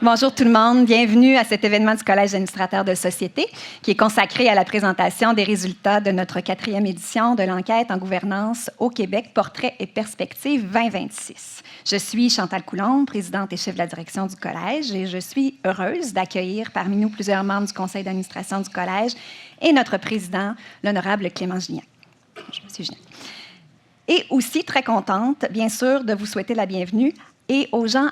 Bonjour tout le monde, bienvenue à cet événement du Collège d'administrateurs de société qui est consacré à la présentation des résultats de notre 4e édition de l'enquête en gouvernance au Québec, Portrait et perspectives 2026. Je suis Chantal Coulombe, présidente et chef de la direction du Collège et je suis heureuse d'accueillir parmi nous plusieurs membres du conseil d'administration du Collège et notre président, l'honorable Clément Gignac. Bonjour, M. Gignac. Et aussi très contente, bien sûr, de vous souhaiter la bienvenue et aux gens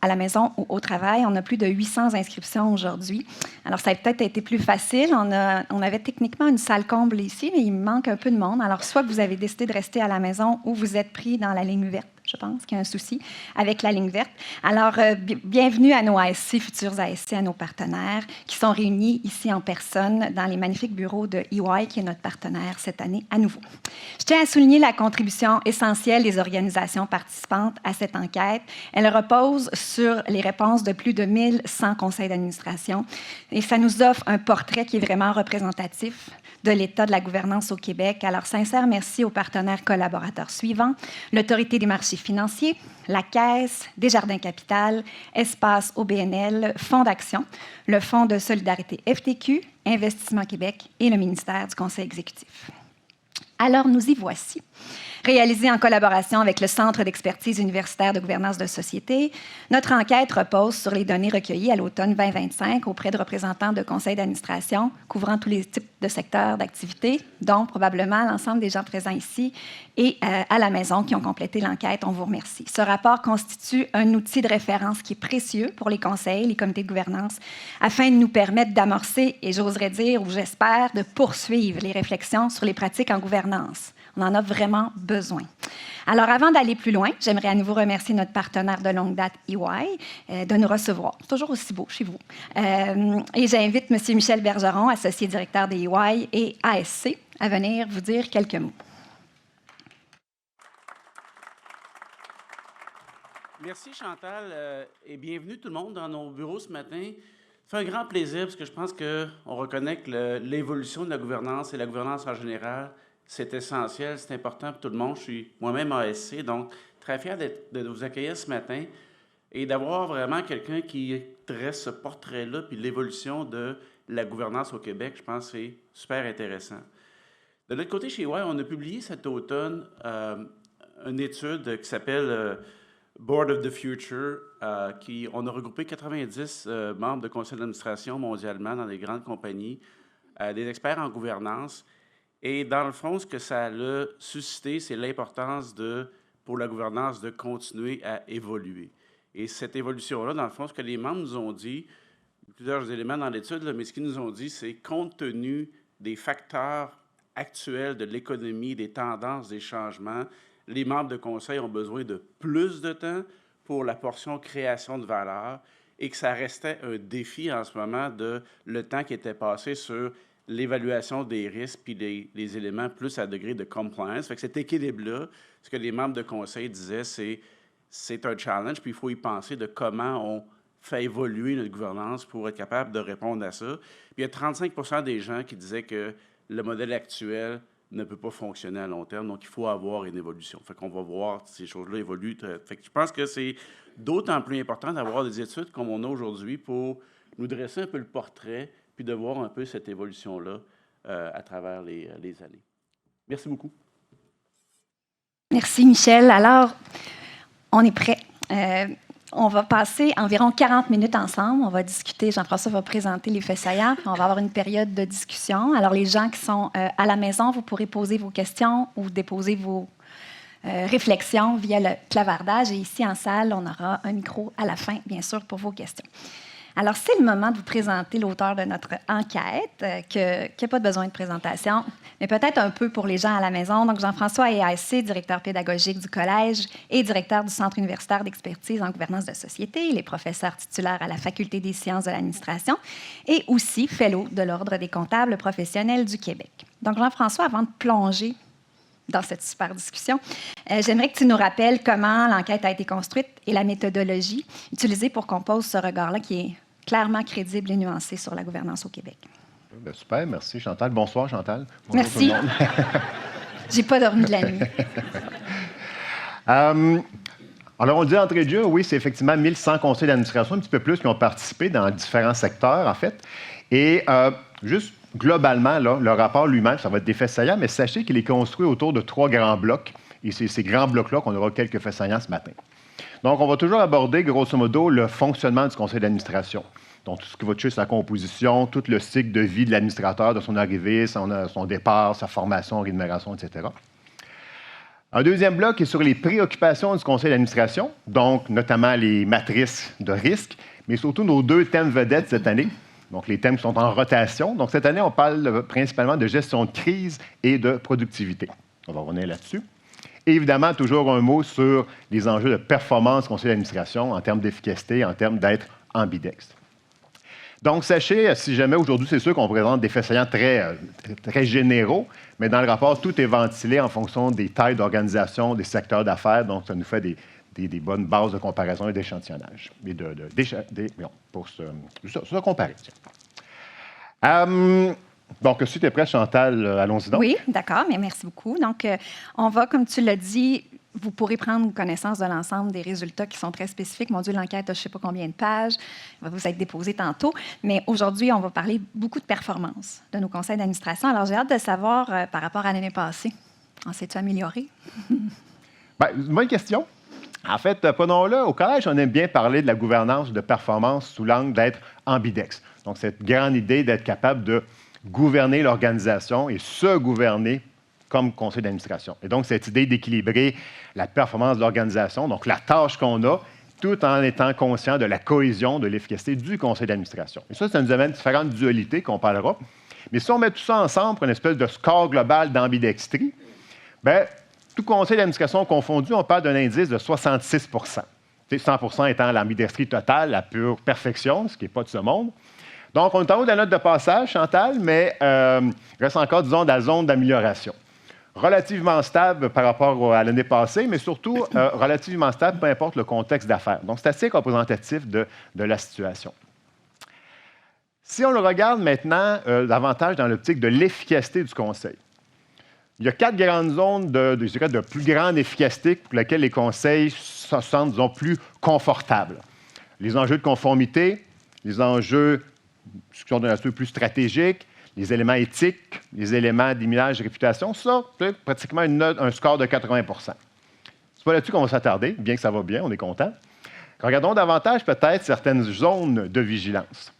à la maison ou au travail. On a plus de 800 inscriptions aujourd'hui. Alors, ça a peut-être été plus facile. On avait techniquement une salle comble ici, mais il manque un peu de monde. Alors, soit vous avez décidé de rester à la maison ou vous êtes pris dans la ligne verte. Je pense qu'il y a un souci avec la ligne verte. Alors, bienvenue à nos ASC, futurs ASC, à nos partenaires qui sont réunis ici en personne dans les magnifiques bureaux de EY, qui est notre partenaire cette année à nouveau. Je tiens à souligner la contribution essentielle des organisations participantes à cette enquête. Elle repose sur les réponses de plus de 1100 conseils d'administration et ça nous offre un portrait qui est vraiment représentatif de l'état de la gouvernance au Québec. Alors, sincère merci aux partenaires collaborateurs suivants: l'Autorité des marchés financiers, la Caisse, Desjardins Capital, Espace OBNL, Fonds d'action, le Fonds de solidarité FTQ, Investissement Québec et le ministère du Conseil exécutif. Alors, nous y voici. Réalisée en collaboration avec le Centre d'expertise universitaire de gouvernance de société, notre enquête repose sur les données recueillies à l'automne 2025 auprès de représentants de conseils d'administration couvrant tous les types de secteurs d'activité, dont probablement l'ensemble des gens présents ici et à la maison qui ont complété l'enquête. On vous remercie. Ce rapport constitue un outil de référence qui est précieux pour les conseils, les comités de gouvernance, afin de nous permettre d'amorcer, et j'oserais dire, ou j'espère, de poursuivre les réflexions sur les pratiques en gouvernance. On en a vraiment besoin. Alors, avant d'aller plus loin, j'aimerais à nouveau remercier notre partenaire de longue date, EY, de nous recevoir. C'est toujours aussi beau chez vous. Et j'invite M. Michel Bergeron, associé directeur des EY et ASC, à venir vous dire quelques mots. Merci Chantal et bienvenue tout le monde dans nos bureaux ce matin. Ça fait un grand plaisir parce que je pense qu'on reconnaît que l'évolution de la gouvernance et la gouvernance en général, c'est essentiel, c'est important pour tout le monde. Je suis moi-même ASC, donc très fier de vous accueillir ce matin et d'avoir vraiment quelqu'un qui dresse ce portrait-là puis l'évolution de la gouvernance au Québec. Je pense que c'est super intéressant. De notre côté, chez EY, on a publié cet automne une étude qui s'appelle Board of the Future, on a regroupé 90 membres de conseil d'administration mondialement dans des grandes compagnies, des experts en gouvernance. Et dans le fond, ce que ça a suscité, c'est l'importance pour la gouvernance de continuer à évoluer. Et cette évolution-là, dans le fond, ce que les membres nous ont dit, plusieurs éléments dans l'étude, mais ce qu'ils nous ont dit, c'est compte tenu des facteurs actuels de l'économie, des tendances, des changements, les membres de conseil ont besoin de plus de temps pour la portion création de valeur et que ça restait un défi en ce moment de le temps qui était passé sur l'évaluation des risques puis les éléments plus à degré de compliance. Fait que cet équilibre-là, ce que les membres de conseil disaient, c'est un challenge, puis il faut y penser de comment on fait évoluer notre gouvernance pour être capable de répondre à ça. Puis il y a 35% des gens qui disaient que le modèle actuel ne peut pas fonctionner à long terme, donc il faut avoir une évolution. Fait qu'on va voir ces choses-là évoluer. Fait que je pense que c'est d'autant plus important d'avoir des études comme on a aujourd'hui pour nous dresser un peu le portrait puis de voir un peu cette évolution-là à travers les années. Merci beaucoup. Merci, Michel. Alors, on est prêt. On va passer environ 40 minutes ensemble. On va discuter. Jean-François va présenter les faits saillants. On va avoir une période de discussion. Alors, les gens qui sont à la maison, vous pourrez poser vos questions ou déposer vos réflexions via le clavardage. Et ici, en salle, on aura un micro à la fin, bien sûr, pour vos questions. Alors, c'est le moment de vous présenter l'auteur de notre enquête, qui n'a pas besoin de présentation, mais peut-être un peu pour les gens à la maison. Donc, Jean-François est ASC, directeur pédagogique du Collège et directeur du Centre universitaire d'expertise en gouvernance de société. Il est professeur titulaire à la Faculté des sciences de l'administration et aussi fellow de l'Ordre des comptables professionnels du Québec. Donc, Jean-François, avant de plonger dans cette super discussion, j'aimerais que tu nous rappelles comment l'enquête a été construite et la méthodologie utilisée pour qu'on pose ce regard-là qui est clairement crédible et nuancé sur la gouvernance au Québec. Bien, super, merci Chantal. Bonsoir Chantal. Bonjour. Merci. Tout le monde. J'ai pas dormi de la nuit. Alors, on le dit d'entrée de jeu, oui, c'est effectivement 1100 conseils d'administration, un petit peu plus, qui ont participé dans différents secteurs, en fait. Et juste globalement, là, le rapport lui-même, ça va être des faits saillants, mais sachez qu'il est construit autour de 3 grands blocs. Et c'est ces grands blocs-là qu'on aura quelques faits saillants ce matin. Donc, on va toujours aborder, grosso modo, le fonctionnement du conseil d'administration. Donc, tout ce qui va toucher sa composition, tout le cycle de vie de l'administrateur, de son arrivée, son départ, sa formation, rémunération, etc. Un deuxième bloc est sur les préoccupations du conseil d'administration, donc notamment les matrices de risque, mais surtout nos 2 thèmes vedettes cette année. Donc, les thèmes qui sont en rotation. Donc, cette année, on parle principalement de gestion de crise et de productivité. On va revenir là-dessus. Et évidemment, toujours un mot sur les enjeux de performance du conseil d'administration en termes d'efficacité, en termes d'être ambidextre. Donc, sachez, si jamais aujourd'hui, c'est sûr qu'on présente des faits saillants très généraux, mais dans le rapport, tout est ventilé en fonction des tailles d'organisation, des secteurs d'affaires. Donc, ça nous fait des bonnes bases de comparaison et d'échantillonnage, pour se comparer. Donc, si tu es prête, Chantal, allons-y donc. Oui, d'accord, mais merci beaucoup. Donc, on va, comme tu l'as dit, vous pourrez prendre connaissance de l'ensemble des résultats qui sont très spécifiques. Mon Dieu, l'enquête a je ne sais pas combien de pages, elle va vous être déposée tantôt. Mais aujourd'hui, on va parler beaucoup de performance de nos conseils d'administration. Alors, j'ai hâte de savoir, par rapport à l'année passée, en s'est-tu amélioré? Bien, bonne question. En fait, prenons-le, au collège, on aime bien parler de la gouvernance de performance sous l'angle d'être ambidextre. Donc, cette grande idée d'être capable de gouverner l'organisation et se gouverner comme conseil d'administration. Et donc, cette idée d'équilibrer la performance de l'organisation, donc la tâche qu'on a, tout en étant conscient de la cohésion, de l'efficacité du conseil d'administration. Et ça nous amène différentes dualités qu'on parlera. Mais si on met tout ça ensemble pour une espèce de score global d'ambidextrie, bien, tout conseil d'administration confondu, on parle d'un indice de 66 100 étant l'ambidextrie totale, la pure perfection, ce qui n'est pas de ce monde. Donc, on est en haut de la note de passage, Chantal, mais il reste encore, disons, dans la zone d'amélioration. Relativement stable par rapport à l'année passée, mais surtout relativement stable, peu importe le contexte d'affaires. Donc, c'est assez représentatif de la situation. Si on le regarde maintenant davantage dans l'optique de l'efficacité du conseil, il y a 4 grandes zones de plus grande efficacité pour lesquelles les conseils se sentent, disons, plus confortables. Les enjeux de conformité, les enjeux qui sont de nature plus stratégique, les éléments éthiques, les éléments d'image et réputation, ça, c'est pratiquement un score de 80 C'est pas là-dessus qu'on va s'attarder, bien que ça va bien, on est content. Regardons davantage peut-être certaines zones de vigilance.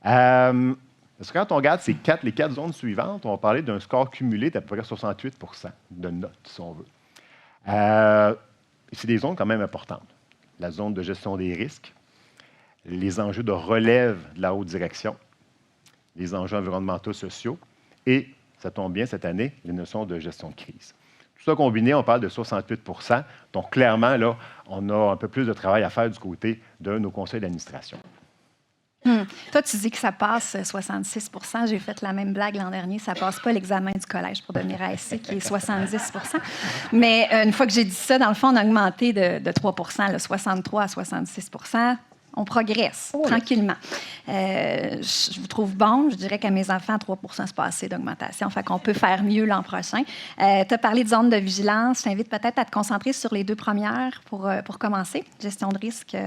Parce que quand on regarde les 4 zones suivantes, on va parler d'un score cumulé d'à peu près 68 de notes, si on veut. C'est des zones quand même importantes. La zone de gestion des risques, les enjeux de relève de la haute direction, les enjeux environnementaux sociaux et, ça tombe bien cette année, les notions de gestion de crise. Tout ça combiné, on parle de 68 Donc, clairement, là, on a un peu plus de travail à faire du côté de nos conseils d'administration. Toi, tu dis que ça passe 66 J'ai fait la même blague l'an dernier. Ça ne passe pas l'examen du collège pour devenir ASC, qui est 70 Mais une fois que j'ai dit ça, dans le fond, on a augmenté de 3 le 63 à 66 On progresse tranquillement. Je vous trouve bon. Je dirais qu'à mes enfants, 3 c'est pas assez d'augmentation. Fait qu'on peut faire mieux l'an prochain. Tu as parlé de zone de vigilance. Je t'invite peut-être à te concentrer sur les 2 premières pour commencer. Gestion de risque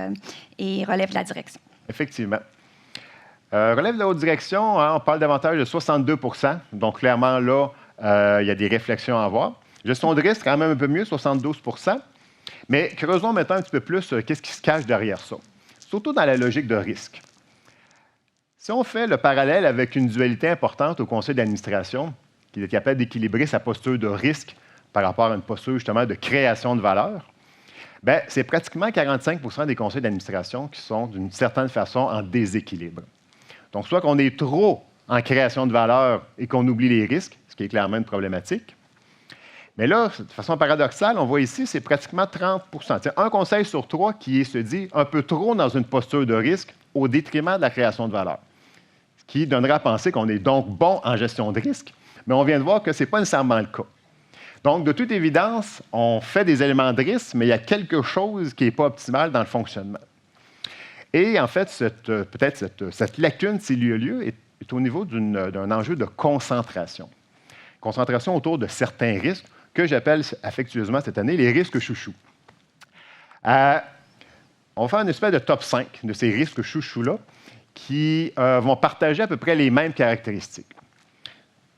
et relève de la direction. Effectivement. Relève de la haute direction, hein, on parle davantage de 62 Donc, clairement, là, il y a des réflexions à avoir. Gestion de risque, quand même un peu mieux, 72 Mais creusons maintenant un petit peu plus qu'est-ce qui se cache derrière ça. Surtout dans la logique de risque. Si on fait le parallèle avec une dualité importante au conseil d'administration, qui est capable d'équilibrer sa posture de risque par rapport à une posture justement de création de valeur, bien, c'est pratiquement 45 des conseils d'administration qui sont d'une certaine façon en déséquilibre. Donc, soit qu'on est trop en création de valeur et qu'on oublie les risques, ce qui est clairement une problématique. Mais là, de façon paradoxale, on voit ici, c'est pratiquement 30 C'est un conseil sur 3 qui se dit un peu trop dans une posture de risque au détriment de la création de valeur. Ce qui donnerait à penser qu'on est donc bon en gestion de risque, mais on vient de voir que ce n'est pas nécessairement le cas. Donc, de toute évidence, on fait des éléments de risque, mais il y a quelque chose qui n'est pas optimal dans le fonctionnement. Et en fait, cette lacune, s'il y a lieu, est au niveau d'un enjeu de concentration. Concentration autour de certains risques que j'appelle affectueusement cette année les risques chouchous. On va faire une espèce de top 5 de ces risques chouchous-là qui vont partager à peu près les mêmes caractéristiques.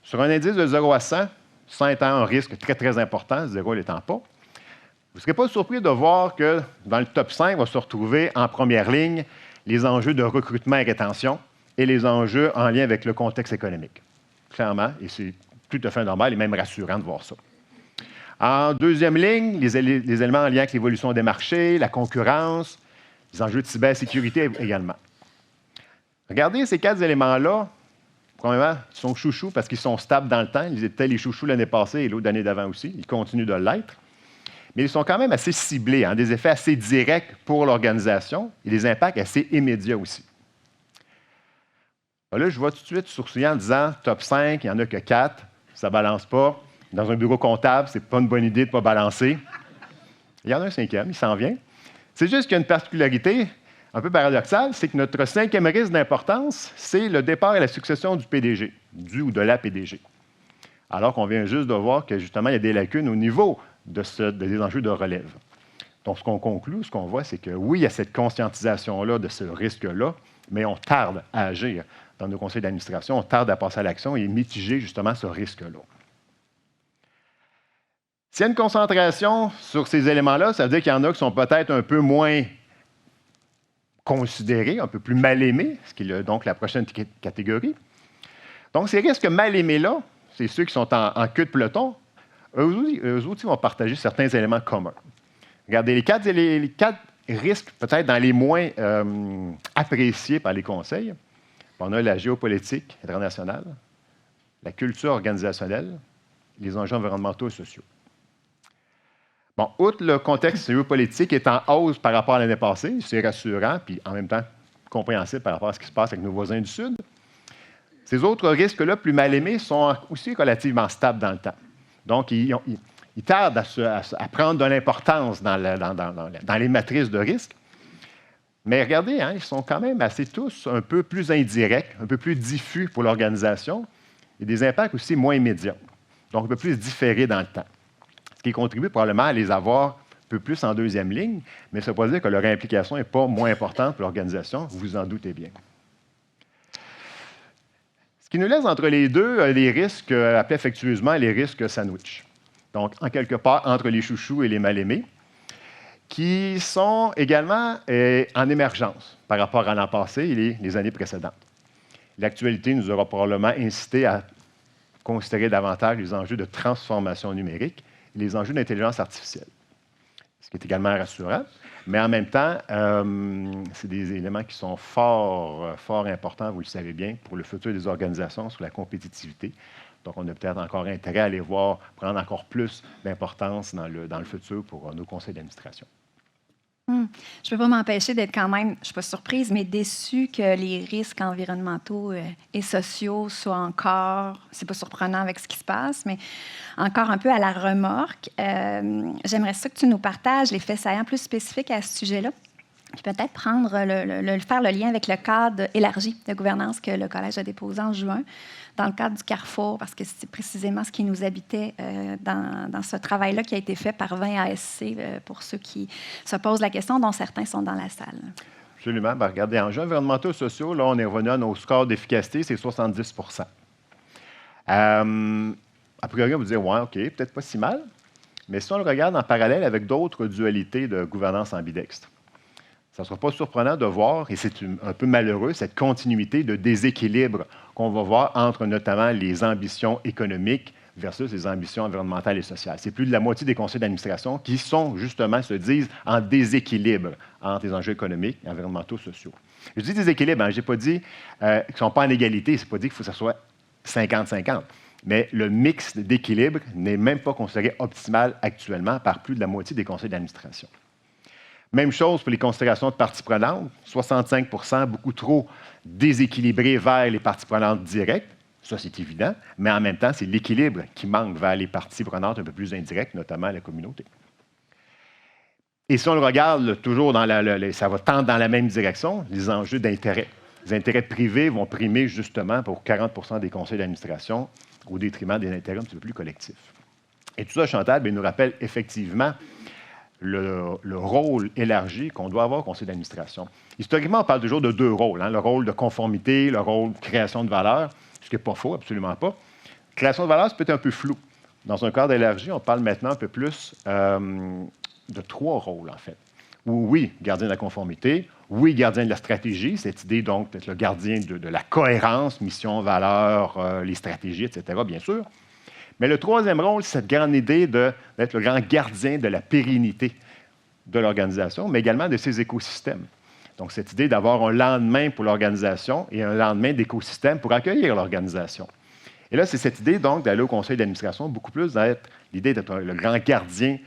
Sur un indice de 0 à 100, 100 étant un risque très, très important, 0 l'étant pas, vous ne serez pas surpris de voir que dans le top 5 va se retrouver en première ligne les enjeux de recrutement et rétention et les enjeux en lien avec le contexte économique. Clairement, et c'est tout à fait normal et même rassurant de voir ça. En deuxième ligne, les éléments en lien avec l'évolution des marchés, la concurrence, les enjeux de cybersécurité également. Regardez ces 4 éléments-là. Premièrement, ils sont chouchous parce qu'ils sont stables dans le temps. Ils étaient les chouchous l'année passée et l'autre année d'avant aussi. Ils continuent de l'être. Mais ils sont quand même assez ciblés, hein, des effets assez directs pour l'organisation et des impacts assez immédiats aussi. Là, je vois tout de suite sourciller en disant top 5, il n'y en a que 4, ça ne balance pas. Dans un bureau comptable, ce n'est pas une bonne idée de ne pas balancer. Il y en a un 5e, il s'en vient. C'est juste qu'il y a une particularité un peu paradoxale, c'est que notre 5e risque d'importance, c'est le départ et la succession du PDG, du ou de la PDG. Alors qu'on vient juste de voir que, justement, il y a des lacunes au niveau des enjeux de relève. Donc, ce qu'on conclut, ce qu'on voit, c'est que oui, il y a cette conscientisation-là de ce risque-là, mais on tarde à agir dans nos conseils d'administration, on tarde à passer à l'action et mitiger, justement, ce risque-là. S'il y a une concentration sur ces éléments-là, ça veut dire qu'il y en a qui sont peut-être un peu moins considérés, un peu plus mal aimés, ce qui est donc la prochaine catégorie. Donc, ces risques mal aimés-là, c'est ceux qui sont en queue de peloton, eux aussi vont partager certains éléments communs. Regardez, les quatre risques, peut-être dans les moins appréciés par les conseils, on a la géopolitique internationale, la culture organisationnelle, les enjeux environnementaux et sociaux. Bon, outre le contexte géopolitique est en hausse par rapport à l'année passée, c'est rassurant, puis en même temps compréhensible par rapport à ce qui se passe avec nos voisins du Sud. Ces autres risques-là, plus mal aimés, sont aussi relativement stables dans le temps. Donc, ils tardent à prendre de l'importance dans les matrices de risque. Mais regardez, hein, ils sont quand même assez tous un peu plus indirects, un peu plus diffus pour l'organisation et des impacts aussi moins immédiats. Donc, un peu plus différés dans le temps. Ce qui contribue probablement à les avoir un peu plus en deuxième ligne, mais ça ne veut pas dire que leur implication n'est pas moins importante pour l'organisation, vous vous en doutez bien. Ce qui nous laisse entre les deux les risques appelés affectueusement les risques sandwich. Donc, en quelque part, entre les chouchous et les mal-aimés, qui sont également en émergence par rapport à l'an passé et les années précédentes. L'actualité nous aura probablement incité à considérer davantage les enjeux de transformation numérique et les enjeux d'intelligence artificielle, ce qui est également rassurant, mais en même temps, c'est des éléments qui sont fort importants, vous le savez bien, pour le futur des organisations sur la compétitivité. Donc, on a peut-être encore intérêt à les voir prendre encore plus d'importance dans le futur pour nos conseils d'administration. Je ne peux pas m'empêcher d'être quand même, je ne suis pas surprise, mais déçue que les risques environnementaux et sociaux soient encore, c'est pas surprenant avec ce qui se passe, mais encore un peu à la remorque. J'aimerais ça que tu nous partages les faits saillants plus spécifiques à ce sujet-là. Puis peut-être faire le lien avec le cadre élargi de gouvernance que le Collège a déposé en juin, dans le cadre du Carrefour, parce que c'est précisément ce qui nous habitait dans ce travail-là qui a été fait par 20 ASC, pour ceux qui se posent la question, dont certains sont dans la salle. Absolument. Bien, regardez, en enjeux environnementaux et sociaux, là, on est revenu à nos scores d'efficacité, c'est 70 %. A priori, on vous dit, ouais, OK, peut-être pas si mal, mais si on le regarde en parallèle avec d'autres dualités de gouvernance ambidextre, ça ne sera pas surprenant de voir, et c'est un peu malheureux, cette continuité de déséquilibre qu'on va voir entre notamment les ambitions économiques versus les ambitions environnementales et sociales. C'est plus de la moitié des conseils d'administration qui se disent en déséquilibre entre les enjeux économiques, environnementaux, sociaux. Je dis déséquilibre, hein, je n'ai pas dit qu'ils ne sont pas en égalité, ce n'est pas dit qu'il faut que ça soit 50-50. Mais le mix d'équilibre n'est même pas considéré optimal actuellement par plus de la moitié des conseils d'administration. Même chose pour les considérations de parties prenantes, 65 % beaucoup trop déséquilibrés vers les parties prenantes directes, ça c'est évident, mais en même temps, c'est l'équilibre qui manque vers les parties prenantes un peu plus indirectes, notamment la communauté. Et si on le regarde toujours, ça va tendre dans la même direction, les enjeux d'intérêt. Les intérêts privés vont primer justement pour 40 % des conseils d'administration au détriment des intérêts un petit peu plus collectifs. Et tout ça, Chantal, nous rappelle effectivement le rôle élargi qu'on doit avoir au conseil d'administration. Historiquement, on parle toujours de deux rôles, le rôle de conformité, le rôle de création de valeur, ce qui n'est pas faux, absolument pas. Création de valeur, c'est peut-être un peu flou. Dans un cadre élargi, on parle maintenant un peu plus de trois rôles, en fait. Oui, gardien de la conformité, oui, gardien de la stratégie, cette idée donc d'être le gardien de la cohérence, mission, valeur, les stratégies, etc., bien sûr. Mais le troisième rôle, c'est cette grande idée d'être le grand gardien de la pérennité de l'organisation, mais également de ses écosystèmes. Donc, cette idée d'avoir un lendemain pour l'organisation et un lendemain d'écosystème pour accueillir l'organisation. Et là, c'est cette idée, donc, d'aller au conseil d'administration, beaucoup plus d'être l'idée d'être le grand gardien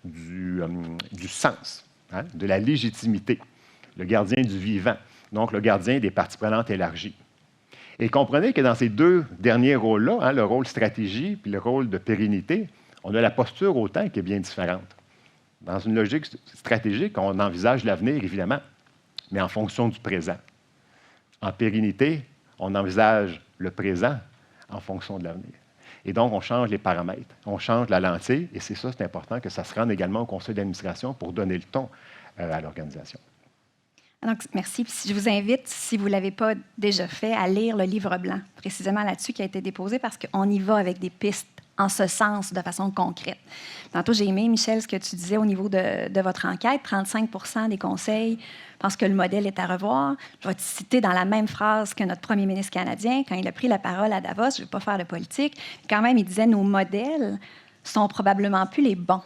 du sens, de la légitimité, le gardien du vivant, donc le gardien des parties prenantes élargies. Et comprenez que dans ces deux derniers rôles-là, le rôle stratégie puis le rôle de pérennité, on a la posture au temps qui est bien différente. Dans une logique stratégique, on envisage l'avenir, évidemment, mais en fonction du présent. En pérennité, on envisage le présent en fonction de l'avenir. Et donc, on change les paramètres, on change la lentille, et c'est ça, c'est important que ça se rende également au conseil d'administration pour donner le ton à l'organisation. Donc, merci. Puis, je vous invite, si vous ne l'avez pas déjà fait, à lire le livre blanc, précisément là-dessus, qui a été déposé, parce qu'on y va avec des pistes en ce sens, de façon concrète. Tantôt, j'ai aimé, Michel, ce que tu disais au niveau de votre enquête. 35 des conseils pensent que le modèle est à revoir. Je vais te citer dans la même phrase que notre premier ministre canadien, quand il a pris la parole à Davos, je ne vais pas faire de politique, quand même, il disait « Nos modèles sont probablement plus les bons ».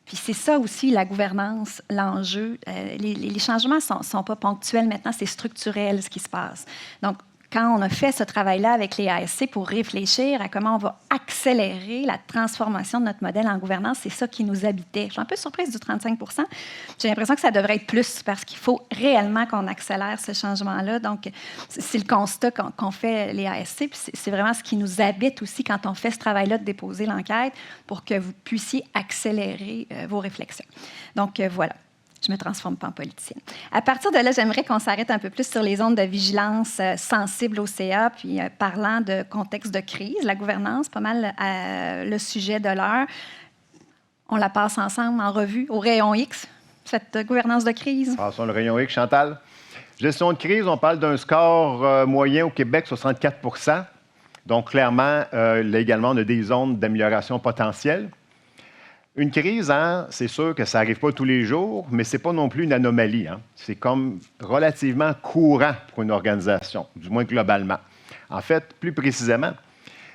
Puis c'est ça aussi, la gouvernance, l'enjeu. Les changements ne sont pas ponctuels maintenant, c'est structurel ce qui se passe. Donc, quand on a fait ce travail-là avec les ASC pour réfléchir à comment on va accélérer la transformation de notre modèle en gouvernance, c'est ça qui nous habitait. Je suis un peu surprise du 35 %. J'ai l'impression que ça devrait être plus parce qu'il faut réellement qu'on accélère ce changement-là. Donc, c'est le constat qu'ont fait les ASC. Puis c'est vraiment ce qui nous habite aussi quand on fait ce travail-là de déposer l'enquête pour que vous puissiez accélérer vos réflexions. Donc, voilà. Je ne me transforme pas en politicienne. À partir de là, j'aimerais qu'on s'arrête un peu plus sur les zones de vigilance sensibles au CA, puis parlant de contexte de crise, la gouvernance, pas mal le sujet de l'heure. On la passe ensemble en revue au rayon X, cette gouvernance de crise. Passons le rayon X, Chantal. Gestion de crise, on parle d'un score moyen au Québec, 64 %. Donc, clairement, là également, on a des zones d'amélioration potentielle. Une crise, c'est sûr que ça n'arrive pas tous les jours, mais ce n'est pas non plus une anomalie. C'est comme relativement courant pour une organisation, du moins globalement. En fait, plus précisément,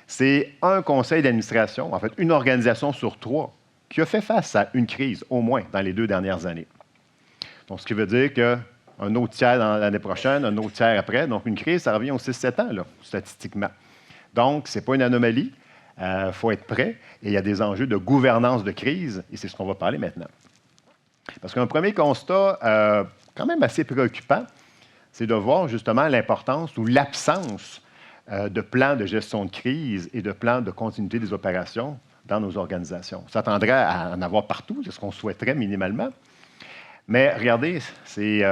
c'est un conseil d'administration, en fait, une organisation sur 3, qui a fait face à une crise, au moins, dans les 2 dernières années. Donc, ce qui veut dire qu'un autre tiers dans l'année prochaine, un autre tiers après. Donc, une crise, ça revient aux 6-7 ans, là, statistiquement. Donc, ce n'est pas une anomalie. Il faut être prêt et il y a des enjeux de gouvernance de crise et c'est ce qu'on va parler maintenant. Parce qu'un premier constat quand même assez préoccupant, c'est de voir justement l'importance ou l'absence de plans de gestion de crise et de plans de continuité des opérations dans nos organisations. On s'attendrait à en avoir partout, c'est ce qu'on souhaiterait minimalement. Mais regardez, c'est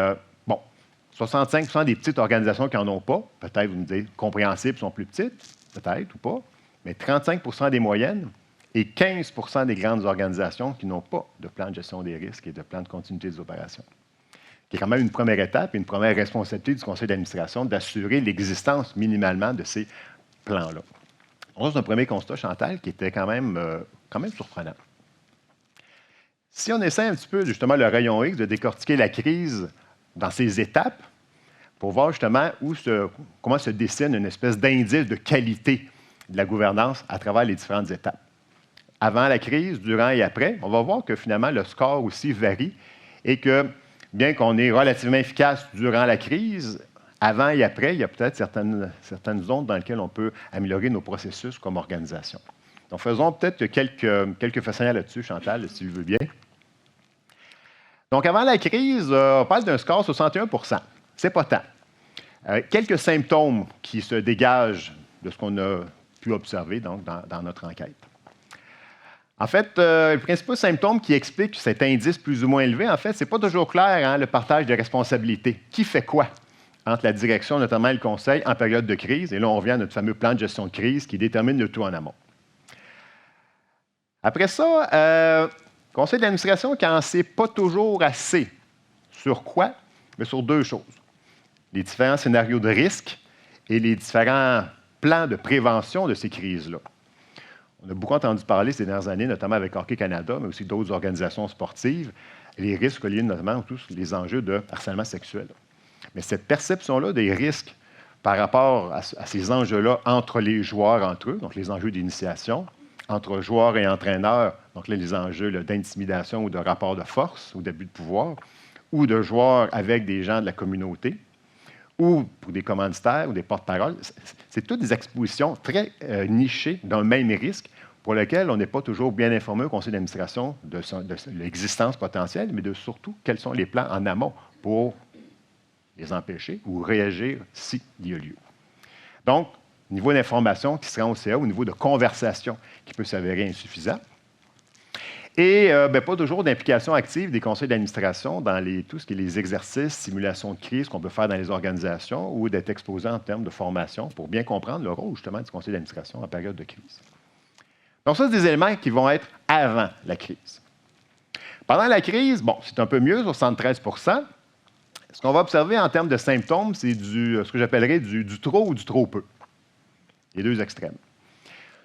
65 % des petites organisations qui n'en ont pas, peut-être vous me dites compréhensibles, sont plus petites, peut-être ou pas. Mais 35 % des moyennes et 15 % des grandes organisations qui n'ont pas de plan de gestion des risques et de plan de continuité des opérations. Qui est quand même une première étape et une première responsabilité du conseil d'administration d'assurer l'existence minimalement de ces plans-là. Donc, c'est un premier constat, Chantal, qui était quand même surprenant. Si on essaie un petit peu, justement, le rayon X, de décortiquer la crise dans ses étapes, pour voir justement comment se dessine une espèce d'indice de qualité de la gouvernance à travers les différentes étapes. Avant la crise, durant et après, on va voir que finalement, le score aussi varie et que, bien qu'on est relativement efficace durant la crise, avant et après, il y a peut-être certaines zones dans lesquelles on peut améliorer nos processus comme organisation. Donc, faisons peut-être quelques façons là-dessus, Chantal, si tu veux bien. Donc, avant la crise, on parle d'un score 61 %. C'est pas tant. Quelques symptômes qui se dégagent de ce qu'on a pu observer donc, dans notre enquête. En fait, le principal symptôme qui explique cet indice plus ou moins élevé, en fait, ce n'est pas toujours clair, le partage des responsabilités. Qui fait quoi entre la direction, notamment le conseil, en période de crise? Et là, on revient à notre fameux plan de gestion de crise qui détermine le tout en amont. Après ça, conseil d'administration qui n'en sait pas toujours assez. Sur quoi? Mais sur deux choses. Les différents scénarios de risque et les différents plans de prévention de ces crises-là. On a beaucoup entendu parler ces dernières années, notamment avec Hockey Canada, mais aussi d'autres organisations sportives, les risques liés notamment tous les enjeux de harcèlement sexuel. Mais cette perception-là des risques par rapport à ces enjeux-là entre les joueurs entre eux, donc les enjeux d'initiation, entre joueurs et entraîneurs, donc là, les enjeux d'intimidation ou de rapport de force ou d'abus de pouvoir, ou de joueurs avec des gens de la communauté, ou pour des commanditaires ou des porte-paroles, c'est toutes des expositions très nichées d'un même risque pour lequel on n'est pas toujours bien informé au conseil d'administration de l'existence potentielle, mais de surtout quels sont les plans en amont pour les empêcher ou réagir s'il y a lieu. Donc, niveau d'information qui se rend au CA, au niveau de conversation qui peut s'avérer insuffisant. Et pas toujours d'implication active des conseils d'administration dans tout ce qui est les exercices, simulations de crise qu'on peut faire dans les organisations ou d'être exposé en termes de formation pour bien comprendre le rôle justement du conseil d'administration en période de crise. Donc ça, c'est des éléments qui vont être avant la crise. Pendant la crise, c'est un peu mieux, 73 %. Ce qu'on va observer en termes de symptômes, c'est ce que j'appellerais du trop ou du trop peu. Les deux extrêmes.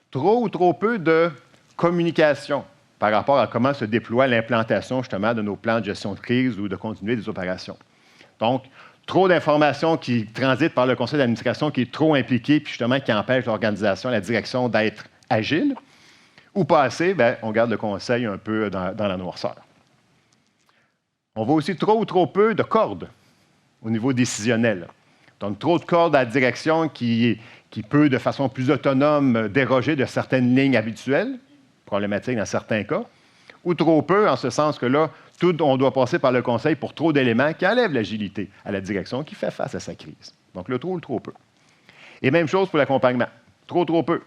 Trop ou trop peu de communication par rapport à comment se déploie l'implantation justement de nos plans de gestion de crise ou de continuité des opérations. Donc, trop d'informations qui transitent par le conseil d'administration qui est trop impliqué puis justement qui empêche l'organisation, la direction d'être agile. Ou pas assez, on garde le conseil un peu dans la noirceur. On voit aussi trop ou trop peu de cordes au niveau décisionnel. Donc, trop de cordes à la direction qui peut, de façon plus autonome, déroger de certaines lignes habituelles, problématiques dans certains cas, ou trop peu, en ce sens que là, on doit passer par le conseil pour trop d'éléments qui enlèvent l'agilité à la direction qui fait face à sa crise. Donc, le trop ou le trop peu. Et même chose pour l'accompagnement. Trop peu.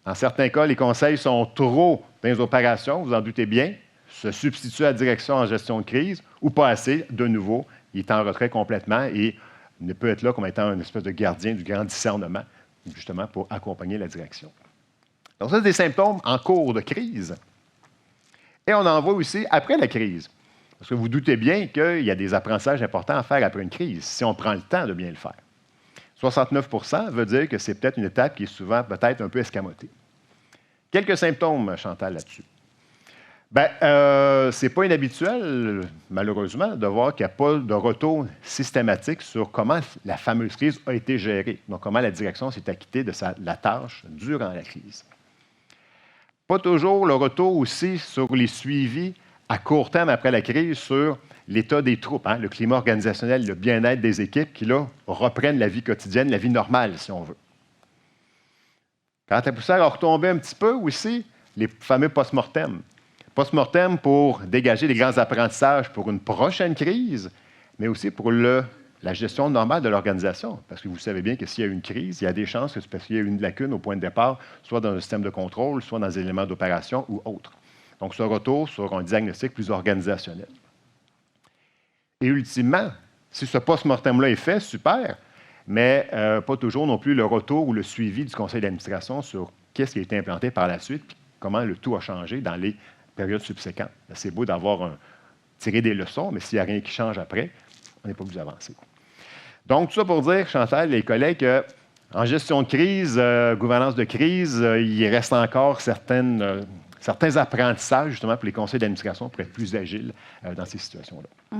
En certains cas, les conseils sont trop dans les opérations, vous en doutez bien, se substituent à la direction en gestion de crise, ou pas assez, de nouveau, il est en retrait complètement et ne peut être là comme étant une espèce de gardien du grand discernement, justement pour accompagner la direction. Donc ça, c'est des symptômes en cours de crise. Et on en voit aussi après la crise. Parce que vous doutez bien qu'il y a des apprentissages importants à faire après une crise, si on prend le temps de bien le faire. 69 % veut dire que c'est peut-être une étape qui est souvent peut-être un peu escamotée. Quelques symptômes, Chantal, là-dessus. Ce n'est pas inhabituel, malheureusement, de voir qu'il n'y a pas de retour systématique sur comment la fameuse crise a été gérée, donc comment la direction s'est acquittée de la tâche durant la crise. Pas toujours le retour aussi sur les suivis à court terme après la crise sur l'état des troupes, le climat organisationnel, le bien-être des équipes qui, là, reprennent la vie quotidienne, la vie normale, si on veut. Quand la poussière a retombé un petit peu aussi, les fameux post-mortem. Post-mortem pour dégager des grands apprentissages pour une prochaine crise, mais aussi pour la gestion normale de l'organisation. Parce que vous savez bien que s'il y a une crise, il y a des chances que c'est parce qu'il y a une lacune au point de départ, soit dans le système de contrôle, soit dans les éléments d'opération ou autres. Donc, ce retour sur un diagnostic plus organisationnel. Et ultimement, si ce post-mortem-là est fait, super, mais pas toujours non plus le retour ou le suivi du conseil d'administration sur qu'est-ce qui a été implanté par la suite, puis comment le tout a changé dans les périodes subséquentes. C'est beau d'avoir tiré des leçons, mais s'il n'y a rien qui change après, on n'est pas plus avancé. Donc, tout ça pour dire, Chantal, les collègues, en gestion de crise, gouvernance de crise, il reste encore certains apprentissages, justement, pour les conseils d'administration pour être plus agiles dans ces situations-là.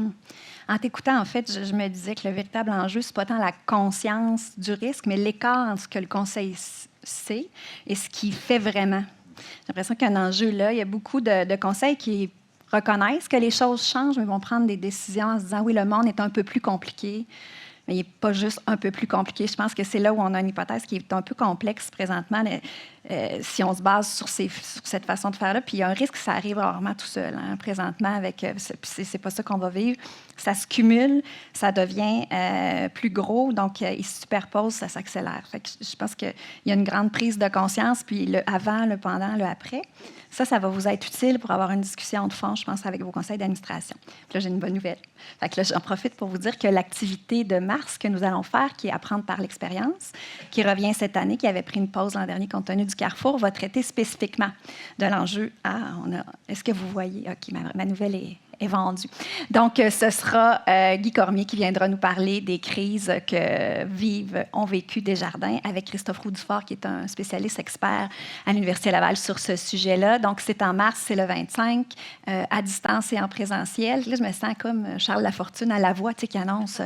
En t'écoutant, en fait, je me disais que le véritable enjeu, ce n'est pas tant la conscience du risque, mais l'écart entre ce que le conseil sait et ce qu'il fait vraiment. J'ai l'impression qu'il y a un enjeu là. Il y a beaucoup de conseils qui reconnaissent que les choses changent, mais vont prendre des décisions en se disant « oui, le monde est un peu plus compliqué ». Mais il n'est pas juste un peu plus compliqué. Je pense que c'est là où on a une hypothèse qui est un peu complexe présentement, si on se base sur cette façon de faire-là. Puis il y a un risque que ça arrive rarement tout seul, présentement. C'est pas ça qu'on va vivre. Ça se cumule, ça devient plus gros, donc il se superpose, ça s'accélère. Fait que je pense qu'il y a une grande prise de conscience, puis le avant, le pendant, le après. Ça va vous être utile pour avoir une discussion de fond, je pense, avec vos conseils d'administration. Puis là, j'ai une bonne nouvelle. Fait que là, j'en profite pour vous dire que l'activité demain mars que nous allons faire, qui est Apprendre par l'expérience, qui revient cette année, qui avait pris une pause l'an dernier compte tenu du Carrefour, va traiter spécifiquement de l'enjeu. Est-ce que vous voyez? OK, ma nouvelle est vendue. Donc, ce sera Guy Cormier qui viendra nous parler des crises que ont vécu Desjardins avec Christophe Roux-Dufort, qui est un spécialiste expert à l'Université Laval sur ce sujet-là. Donc, c'est en mars, c'est le 25, à distance et en présentiel. Là, je me sens comme Charles Lafortune à La Voix, tu sais, qui annonce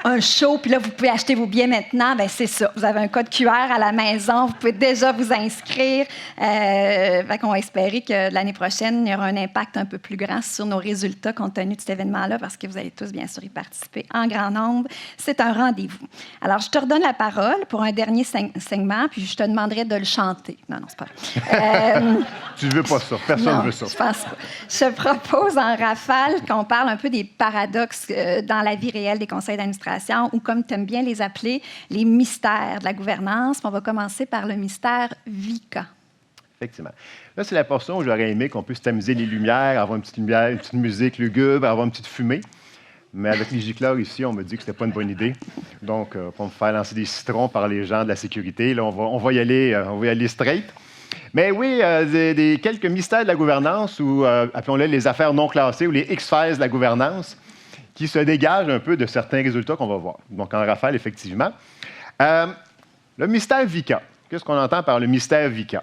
un show, puis là, vous pouvez acheter vos billets maintenant. Bien, c'est ça. Vous avez un code QR à la maison, vous pouvez déjà vous inscrire. Fait qu'on va espérer que l'année prochaine, il y aura un impact un peu plus grand sur nos résultats compte tenu de cet événement-là, parce que vous allez tous, bien sûr, y participer en grand nombre. C'est un rendez-vous. Alors, je te redonne la parole pour un dernier segment, puis je te demanderai de le chanter. Non, c'est pas vrai. Tu ne veux pas ça. Personne ne veut ça. Je pense pas. Je propose en rafale qu'on parle un peu des paradoxes dans la vie réelle des conseils d'administration, ou comme tu aimes bien les appeler, les mystères de la gouvernance. On va commencer par le mystère VICA. Effectivement. Là, c'est la portion où j'aurais aimé qu'on puisse tamiser les lumières, avoir une petite lumière, une petite musique lugubre, avoir une petite fumée. Mais avec les gicleurs ici, on me dit que ce n'était pas une bonne idée. Donc, pour me faire lancer des citrons par les gens de la sécurité, là, on va y aller straight. Mais oui, quelques mystères de la gouvernance, ou appelons-les les affaires non classées, ou les X-Files de la gouvernance, qui se dégagent un peu de certains résultats qu'on va voir. Donc, en rafale, effectivement. Le mystère VICA. Qu'est-ce qu'on entend par le mystère VICA?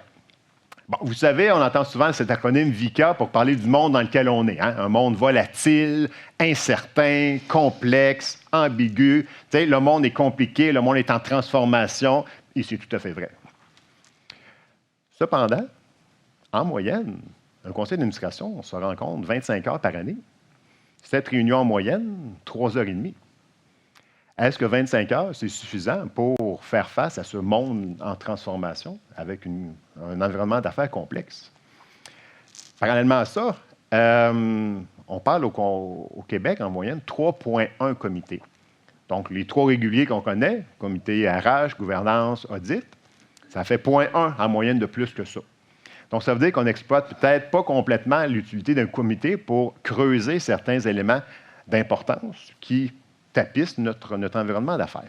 Bon, vous savez, on entend souvent cet acronyme VICA pour parler du monde dans lequel on est. Hein? Un monde volatile, incertain, complexe, ambigu. Tu sais, le monde est compliqué, le monde est en transformation, et c'est tout à fait vrai. Cependant, en moyenne, un conseil d'administration, on se rencontre 25 heures par année. 7 réunions en moyenne, 3 heures et demie. Est-ce que 25 heures, c'est suffisant pour faire face à ce monde en transformation avec un environnement d'affaires complexe? Parallèlement à ça, on parle au Québec, en moyenne, 3,1 comités. Donc, les 3 réguliers qu'on connaît, comité RH, gouvernance, audit, ça fait 0,1 en moyenne de plus que ça. Donc, ça veut dire qu'on n'exploite peut-être pas complètement l'utilité d'un comité pour creuser certains éléments d'importance qui tapisse notre environnement d'affaires.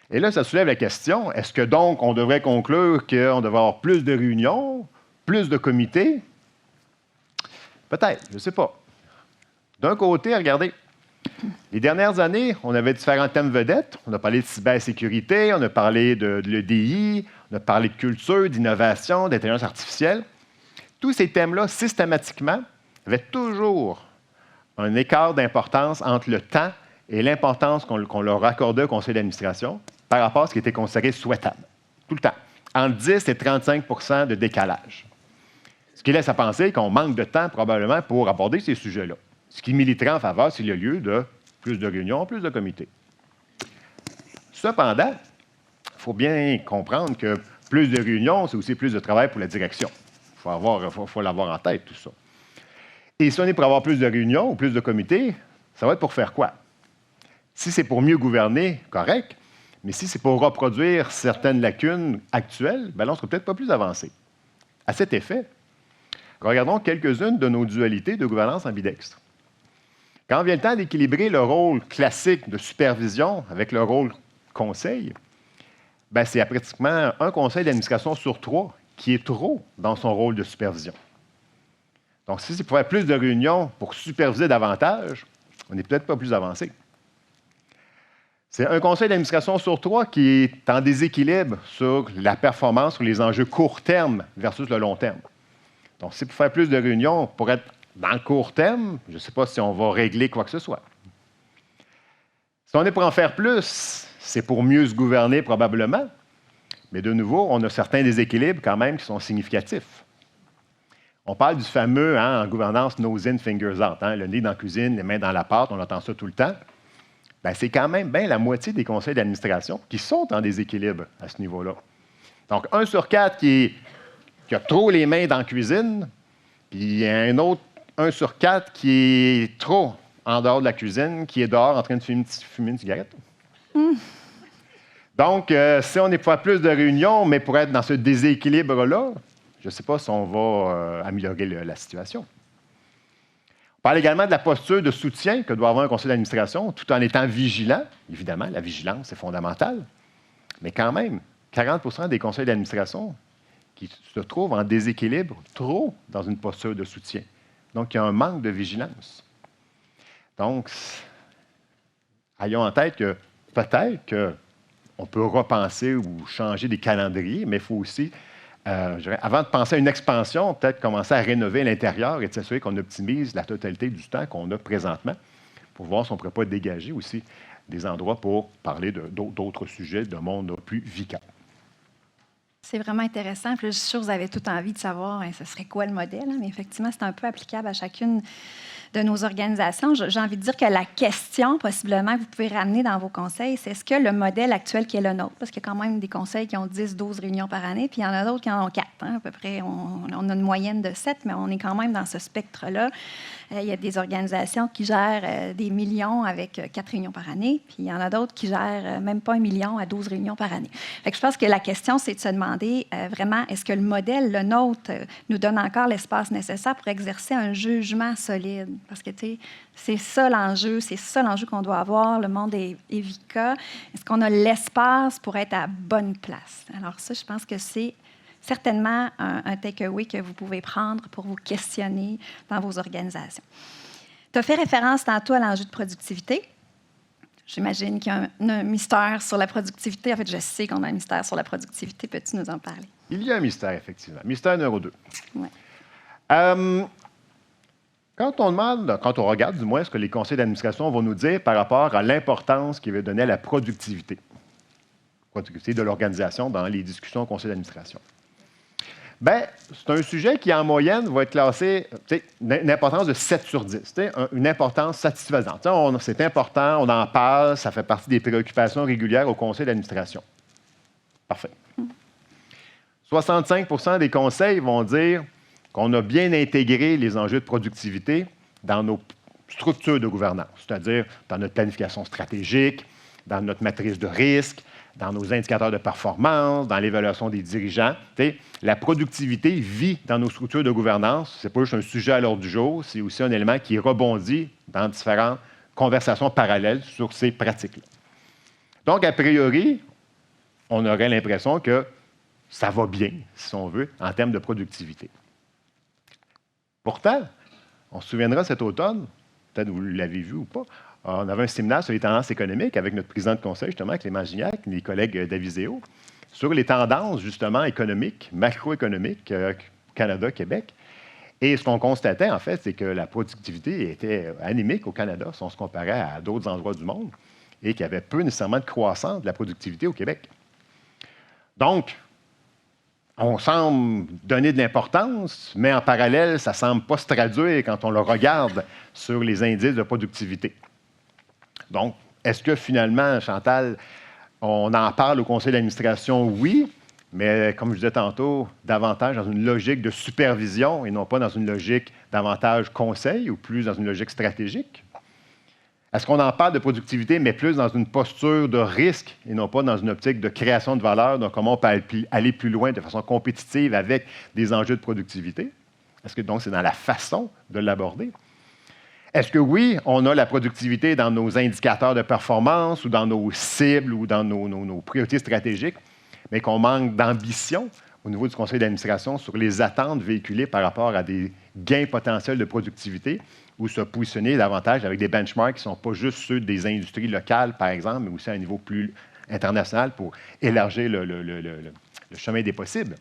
Et là, ça soulève la question, est-ce que donc on devrait conclure qu'on devrait avoir plus de réunions, plus de comités? Peut-être, je ne sais pas. D'un côté, regardez, les dernières années, on avait différents thèmes vedettes. On a parlé de cybersécurité, on a parlé de l'EDI, on a parlé de culture, d'innovation, d'intelligence artificielle. Tous ces thèmes-là, systématiquement, avaient toujours un écart d'importance entre le temps et l'importance qu'on leur accordait au conseil d'administration par rapport à ce qui était considéré souhaitable. Tout le temps. Entre 10 et 35 de décalage. Ce qui laisse à penser qu'on manque de temps probablement pour aborder ces sujets-là. Ce qui militerait en faveur, s'il y a lieu, de plus de réunions, plus de comités. Cependant, il faut bien comprendre que plus de réunions, c'est aussi plus de travail pour la direction. Il faut l'avoir en tête, tout ça. Et si on est pour avoir plus de réunions ou plus de comités, ça va être pour faire quoi? Si c'est pour mieux gouverner, correct, mais si c'est pour reproduire certaines lacunes actuelles, bien là, on ne sera peut-être pas plus avancé. À cet effet, regardons quelques-unes de nos dualités de gouvernance ambidextre. Quand vient le temps d'équilibrer le rôle classique de supervision avec le rôle conseil, bien, c'est pratiquement un conseil d'administration sur 3 qui est trop dans son rôle de supervision. Donc, si c'est pour faire plus de réunions pour superviser davantage, on n'est peut-être pas plus avancé. C'est un conseil d'administration sur 3 qui est en déséquilibre sur la performance, sur les enjeux court terme versus le long terme. Donc, si c'est pour faire plus de réunions, pour être dans le court terme, je ne sais pas si on va régler quoi que ce soit. Si on est pour en faire plus, c'est pour mieux se gouverner probablement, mais de nouveau, on a certains déséquilibres quand même qui sont significatifs. On parle du fameux, en gouvernance, nose in, fingers out, le nez dans la cuisine, les mains dans la pâte, on entend ça tout le temps. Bien, c'est quand même bien la moitié des conseils d'administration qui sont en déséquilibre à ce niveau-là. Donc, 1 sur 4 qui a trop les mains dans la cuisine, puis un autre 1 sur 4 qui est trop en dehors de la cuisine, qui est dehors en train de fumer une cigarette. Donc, si on est pour faire plus de réunions, mais pour être dans ce déséquilibre-là, je ne sais pas si on va améliorer la situation. On parle également de la posture de soutien que doit avoir un conseil d'administration, tout en étant vigilant. Évidemment, la vigilance, c'est fondamental. Mais quand même, 40 des conseils d'administration qui se trouvent en déséquilibre trop dans une posture de soutien. Donc, il y a un manque de vigilance. Donc, ayons en tête que peut-être qu'on peut repenser ou changer des calendriers, mais il faut aussi, avant de penser à une expansion, peut-être commencer à rénover l'intérieur et de s'assurer qu'on optimise la totalité du temps qu'on a présentement pour voir si on ne pourrait pas dégager aussi des endroits pour parler d'autres sujets de monde plus vicaire. C'est vraiment intéressant. Puis là, je suis sûre que vous avez tout envie de savoir ce serait quoi le modèle, mais effectivement, c'est un peu applicable à chacune de nos organisations. J'ai envie de dire que la question, possiblement, que vous pouvez ramener dans vos conseils, c'est est-ce que le modèle actuel qui est le nôtre, parce qu'il y a quand même des conseils qui ont 10, 12 réunions par année, puis il y en a d'autres qui en ont 4, à peu près. On a une moyenne de 7, mais on est quand même dans ce spectre-là. Il y a des organisations qui gèrent des millions avec 4 réunions par année, puis il y en a d'autres qui gèrent même pas 1 million à 12 réunions par année. Fait que je pense que la question, c'est de se demander vraiment, est-ce que le modèle, le nôtre, nous donne encore l'espace nécessaire pour exercer un jugement solide? Parce que, tu sais, c'est ça l'enjeu qu'on doit avoir. Le monde est VICA. Est-ce qu'on a l'espace pour être à bonne place? Alors ça, je pense que c'est certainement un take-away que vous pouvez prendre pour vous questionner dans vos organisations. Tu as fait référence tantôt à l'enjeu de productivité. J'imagine qu'il y a un mystère sur la productivité. En fait, je sais qu'on a un mystère sur la productivité. Peux-tu nous en parler? Il y a un mystère, effectivement. Mystère numéro 2. Ouais. Quand on regarde du moins ce que les conseils d'administration vont nous dire par rapport à l'importance qu'ils veulent donner à la productivité de l'organisation dans les discussions au conseil d'administration. Bien, c'est un sujet qui, en moyenne, va être classé une importance de 7 sur 10, une importance satisfaisante. C'est important, on en parle, ça fait partie des préoccupations régulières au conseil d'administration. Parfait. 65 des conseils vont dire qu'on a bien intégré les enjeux de productivité dans nos structures de gouvernance, c'est-à-dire dans notre planification stratégique, dans notre matrice de risque, dans nos indicateurs de performance, dans l'évaluation des dirigeants. La productivité vit dans nos structures de gouvernance. Ce n'est pas juste un sujet à l'ordre du jour, c'est aussi un élément qui rebondit dans différentes conversations parallèles sur ces pratiques-là. Donc, a priori, on aurait l'impression que ça va bien, si on veut, en termes de productivité. Pourtant, on se souviendra cet automne, peut-être vous l'avez vu ou pas, on avait un séminaire sur les tendances économiques avec notre président de conseil, justement, Clément Gignac, les collègues d'Aviseo, sur les tendances, justement, économiques, macroéconomiques, Canada, Québec. Et ce qu'on constatait, en fait, c'est que la productivité était anémique au Canada, si on se comparait à d'autres endroits du monde, et qu'il y avait peu nécessairement de croissance de la productivité au Québec. Donc, on semble donner de l'importance, mais en parallèle, ça ne semble pas se traduire quand on le regarde sur les indices de productivité. Donc, est-ce que finalement, Chantal, on en parle au conseil d'administration? Oui, mais comme je disais tantôt, davantage dans une logique de supervision et non pas dans une logique davantage conseil ou plus dans une logique stratégique. Est-ce qu'on en parle de productivité, mais plus dans une posture de risque et non pas dans une optique de création de valeur, donc comment on peut aller plus loin de façon compétitive avec des enjeux de productivité? Est-ce que donc c'est dans la façon de l'aborder? Est-ce que oui, on a la productivité dans nos indicateurs de performance ou dans nos cibles ou dans nos priorités stratégiques, mais qu'on manque d'ambition au niveau du conseil d'administration sur les attentes véhiculées par rapport à des gains potentiels de productivité ou se positionner davantage avec des benchmarks qui ne sont pas juste ceux des industries locales, par exemple, mais aussi à un niveau plus international pour élargir le chemin des possibles.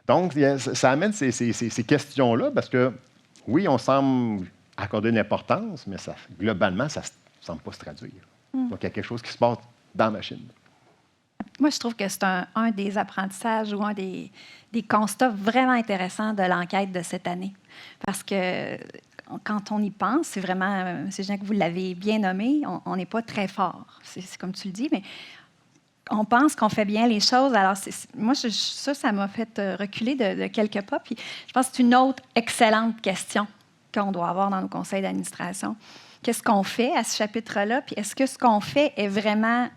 Donc, ça amène ces questions-là parce que, oui, on semble accorder de l'importance, mais globalement, ça ne semble pas se traduire. Donc, il y a quelque chose qui se passe dans la machine. Moi, je trouve que c'est un des apprentissages ou un des constats vraiment intéressants de l'enquête de cette année. Parce que quand on y pense, c'est vraiment, M. Gignac, vous l'avez bien nommé, on n'est pas très fort. C'est comme tu le dis, mais on pense qu'on fait bien les choses. Alors, moi, ça m'a fait reculer de quelques pas. Puis, je pense que c'est une autre excellente question qu'on doit avoir dans nos conseils d'administration. Qu'est-ce qu'on fait à ce chapitre-là? Puis est-ce que ce qu'on fait est vraiment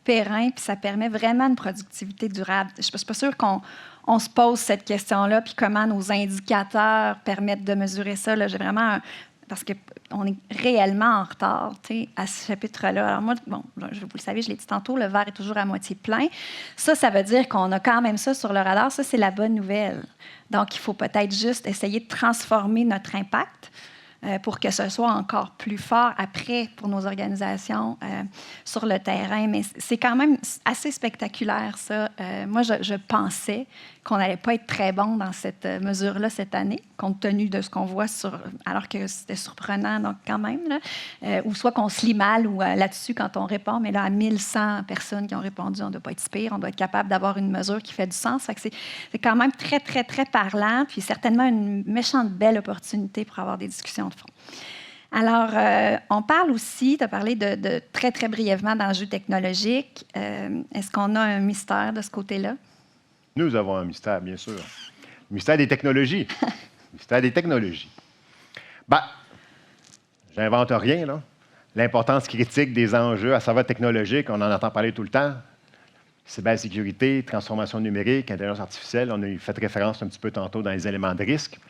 périn, puis ça permet vraiment une productivité durable? Je ne suis pas sûre qu'on se pose cette question-là, puis comment nos indicateurs permettent de mesurer ça. Là, j'ai vraiment parce qu'on est réellement en retard à ce chapitre-là. Alors moi, bon, vous le savez, je l'ai dit tantôt, le verre est toujours à moitié plein. Ça veut dire qu'on a quand même ça sur le radar. Ça, c'est la bonne nouvelle. Donc, il faut peut-être juste essayer de transformer notre impact pour que ce soit encore plus fort après pour nos organisations sur le terrain. Mais c'est quand même assez spectaculaire, ça. Moi, je pensais qu'on n'allait pas être très bon dans cette mesure-là cette année, compte tenu de ce qu'on voit, alors que c'était surprenant, donc quand même. Là, ou soit qu'on se lit mal ou là-dessus quand on répond, mais là, à 1100 personnes qui ont répondu, on ne doit pas être si pire, on doit être capable d'avoir une mesure qui fait du sens. Fait que c'est quand même très, très, très parlant, puis certainement une méchante belle opportunité pour avoir des discussions de fond. Alors, on parle aussi, tu as parlé de très, très brièvement d'enjeux technologiques. Est-ce qu'on a un mystère de ce côté-là? Nous avons un mystère, bien sûr. Le mystère des technologies. Le mystère des technologies. Ben, j'invente rien, là. L'importance critique des enjeux à savoir technologique, on en entend parler tout le temps. Cybersécurité, transformation numérique, intelligence artificielle, on a fait référence un petit peu tantôt dans les éléments de risque.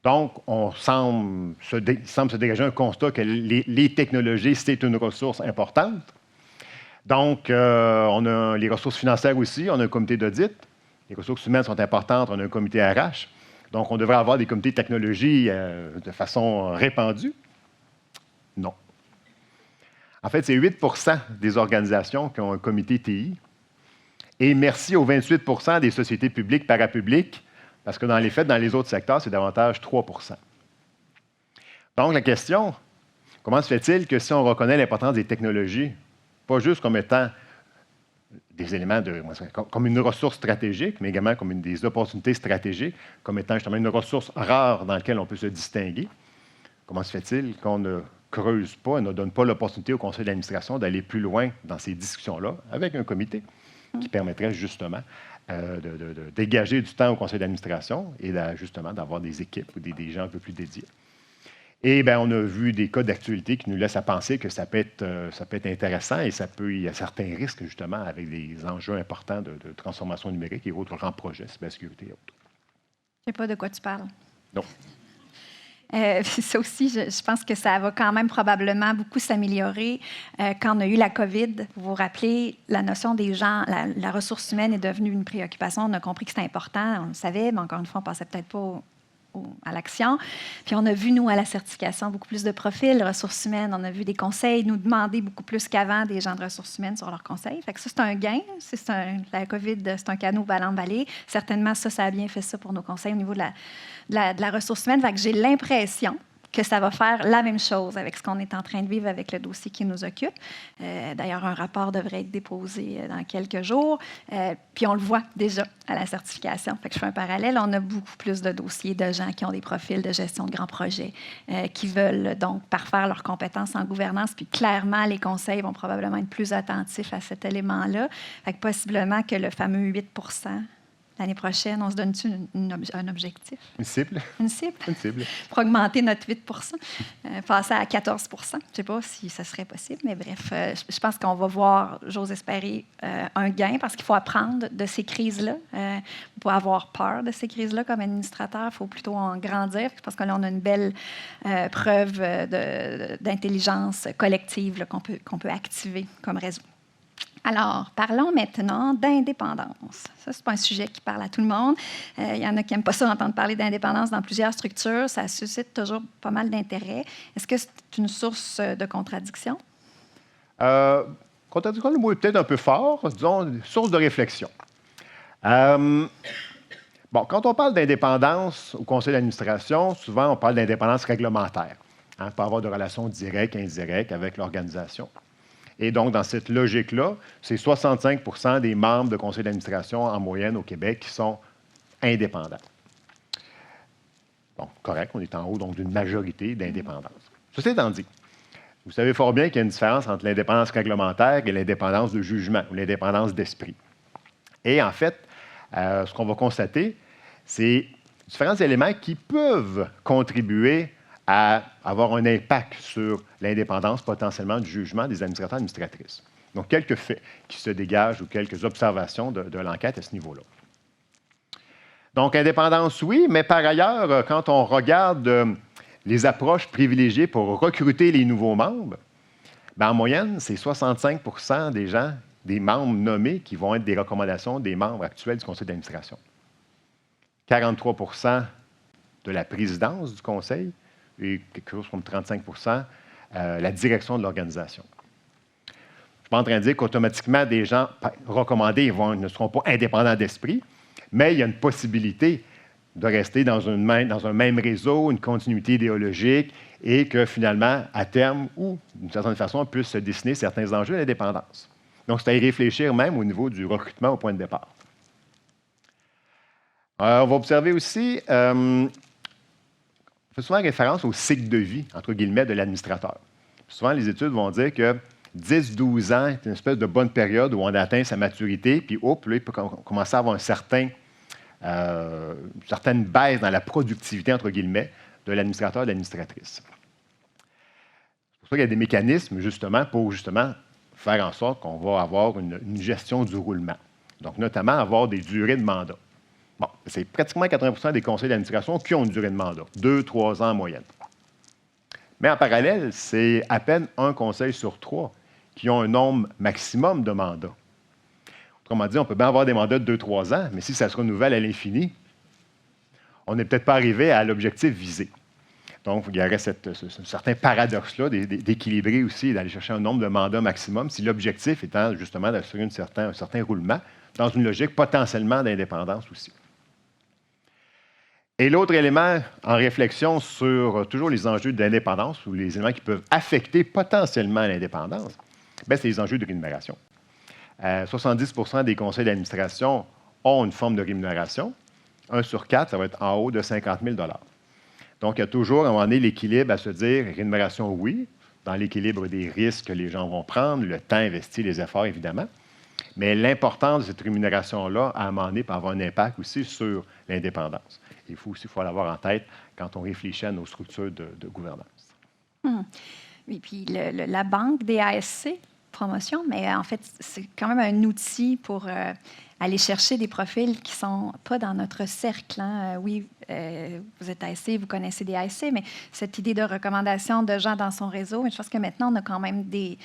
Donc, on semble se dégager un constat que les technologies, c'est une ressource importante. Donc, on a les ressources financières aussi, on a un comité d'audit. Les ressources humaines sont importantes, on a un comité RH. Donc, on devrait avoir des comités de technologie de façon répandue. Non. En fait, c'est 8 des organisations qui ont un comité TI. Et merci aux 28 des sociétés publiques, parapubliques, parce que dans les faits, dans les autres secteurs, c'est davantage 3 Donc, la question, comment se fait-il que si on reconnaît l'importance des technologies, pas juste comme étant des éléments comme une ressource stratégique, mais également comme des opportunités stratégiques, comme étant justement une ressource rare dans laquelle on peut se distinguer, comment se fait-il qu'on ne creuse pas et ne donne pas l'opportunité au conseil d'administration d'aller plus loin dans ces discussions-là avec un comité qui permettrait justement de dégager du temps au conseil d'administration et justement d'avoir des équipes ou des gens un peu plus dédiés. Et bien, on a vu des cas d'actualité qui nous laissent à penser que ça peut être intéressant et il y a certains risques, justement, avec des enjeux importants de transformation numérique et autres grands projets, cybersécurité et autres. Je ne sais pas de quoi tu parles. Non. Ça aussi, je pense que ça va quand même probablement beaucoup s'améliorer. Quand on a eu la COVID, vous vous rappelez, la notion des gens, la ressource humaine est devenue une préoccupation. On a compris que c'était important, on le savait, mais encore une fois, on ne pensait peut-être pas à l'action. Puis on a vu, nous, à la certification, beaucoup plus de profils ressources humaines. On a vu des conseils nous demander beaucoup plus qu'avant des gens de ressources humaines sur leurs conseils. Fait que ça, c'est un gain. La COVID, c'est un canot ballant-balai. Certainement, ça a bien fait ça pour nos conseils au niveau de la ressource humaine. Fait que j'ai l'impression que ça va faire la même chose avec ce qu'on est en train de vivre avec le dossier qui nous occupe. D'ailleurs, un rapport devrait être déposé dans quelques jours. Puis on le voit déjà à la certification. Fait que je fais un parallèle. On a beaucoup plus de dossiers de gens qui ont des profils de gestion de grands projets, qui veulent donc parfaire leurs compétences en gouvernance. Puis clairement, les conseils vont probablement être plus attentifs à cet élément-là. Fait que possiblement que le fameux 8 l'année prochaine, on se donne-tu un objectif? Une cible. Une cible? Une cible. Pour augmenter notre 8 passer à 14 Je ne sais pas si ça serait possible, mais bref, je pense qu'on va voir, j'ose espérer, un gain parce qu'il faut apprendre de ces crises-là. On ne peut pas avoir peur de ces crises-là comme administrateur. Il faut plutôt en grandir parce que là, on a une belle preuve d'intelligence collective là, qu'on peut activer comme réseau. Alors, parlons maintenant d'indépendance. Ça, ce n'est pas un sujet qui parle à tout le monde. Il y en a qui n'aiment pas ça entendre parler d'indépendance dans plusieurs structures. Ça suscite toujours pas mal d'intérêt. Est-ce que c'est une source de contradiction? Contradiction, le mot est peut-être un peu fort. Disons, source de réflexion. Bon, quand on parle d'indépendance au conseil d'administration, souvent, on parle d'indépendance réglementaire. On peut avoir de relations directes et indirectes avec l'organisation. Et donc, dans cette logique-là, c'est 65 des membres de conseil d'administration en moyenne au Québec qui sont indépendants. Bon, correct, on est en haut donc d'une majorité d'indépendance. Ceci étant dit, vous savez fort bien qu'il y a une différence entre l'indépendance réglementaire et l'indépendance de jugement ou l'indépendance d'esprit. Et en fait, ce qu'on va constater, c'est différents éléments qui peuvent contribuer à avoir un impact sur l'indépendance potentiellement du jugement des administrateurs et administratrices. Donc, quelques faits qui se dégagent ou quelques observations de l'enquête à ce niveau-là. Donc, indépendance, oui, mais par ailleurs, quand on regarde les approches privilégiées pour recruter les nouveaux membres, en moyenne, c'est 65 des gens, des membres nommés, qui vont être des recommandations des membres actuels du conseil d'administration. 43 de la présidence du conseil et quelque chose comme 35 la direction de l'organisation. Je ne suis pas en train de dire qu'automatiquement, des gens recommandés ne seront pas indépendants d'esprit, mais il y a une possibilité de rester dans un même réseau, une continuité idéologique, et que finalement, à terme, ou d'une certaine façon, puissent se dessiner certains enjeux d'indépendance. Donc, c'est à y réfléchir même au niveau du recrutement au point de départ. On va observer aussi, on fait souvent référence au cycle de vie, entre guillemets, de l'administrateur. Souvent, les études vont dire que 10-12 ans est une espèce de bonne période où on atteint sa maturité, puis là, il peut commencer à avoir une certaine baisse dans la productivité, entre guillemets, de l'administrateur et de l'administratrice. C'est pour ça qu'il y a des mécanismes, justement, pour faire en sorte qu'on va avoir une gestion du roulement. Donc, notamment, avoir des durées de mandat. Bon, c'est pratiquement 80 des conseils d'administration qui ont une durée de mandat, 2-3 ans en moyenne. Mais en parallèle, c'est à peine un conseil sur 3 qui ont un nombre maximum de mandats. Autrement dit, on peut bien avoir des mandats de 2-3 ans, mais si ça se renouvelle à l'infini, on n'est peut-être pas arrivé à l'objectif visé. Donc, il y aurait ce certain paradoxe-là d'équilibrer aussi et d'aller chercher un nombre de mandats maximum, si l'objectif étant justement d'assurer un certain roulement dans une logique potentiellement d'indépendance aussi. Et l'autre élément en réflexion sur toujours les enjeux d'indépendance ou les éléments qui peuvent affecter potentiellement l'indépendance, c'est les enjeux de rémunération. 70 des conseils d'administration ont une forme de rémunération. 1 sur 4, ça va être en haut de 50 000 $. Donc, il y a toujours, à un moment donné, l'équilibre à se dire, rémunération, oui, dans l'équilibre des risques que les gens vont prendre, le temps investi, les efforts, évidemment. Mais l'importance de cette rémunération-là, à un moment donné, peut avoir un impact aussi sur l'indépendance. Il faut l'avoir en tête quand on réfléchit à nos structures de gouvernance. Et puis, la banque des ASC, promotion, mais en fait, c'est quand même un outil pour aller chercher des profils qui ne sont pas dans notre cercle. Oui, vous êtes ASC, vous connaissez des ASC, mais cette idée de recommandation de gens dans son réseau, mais je pense que maintenant, on a quand même des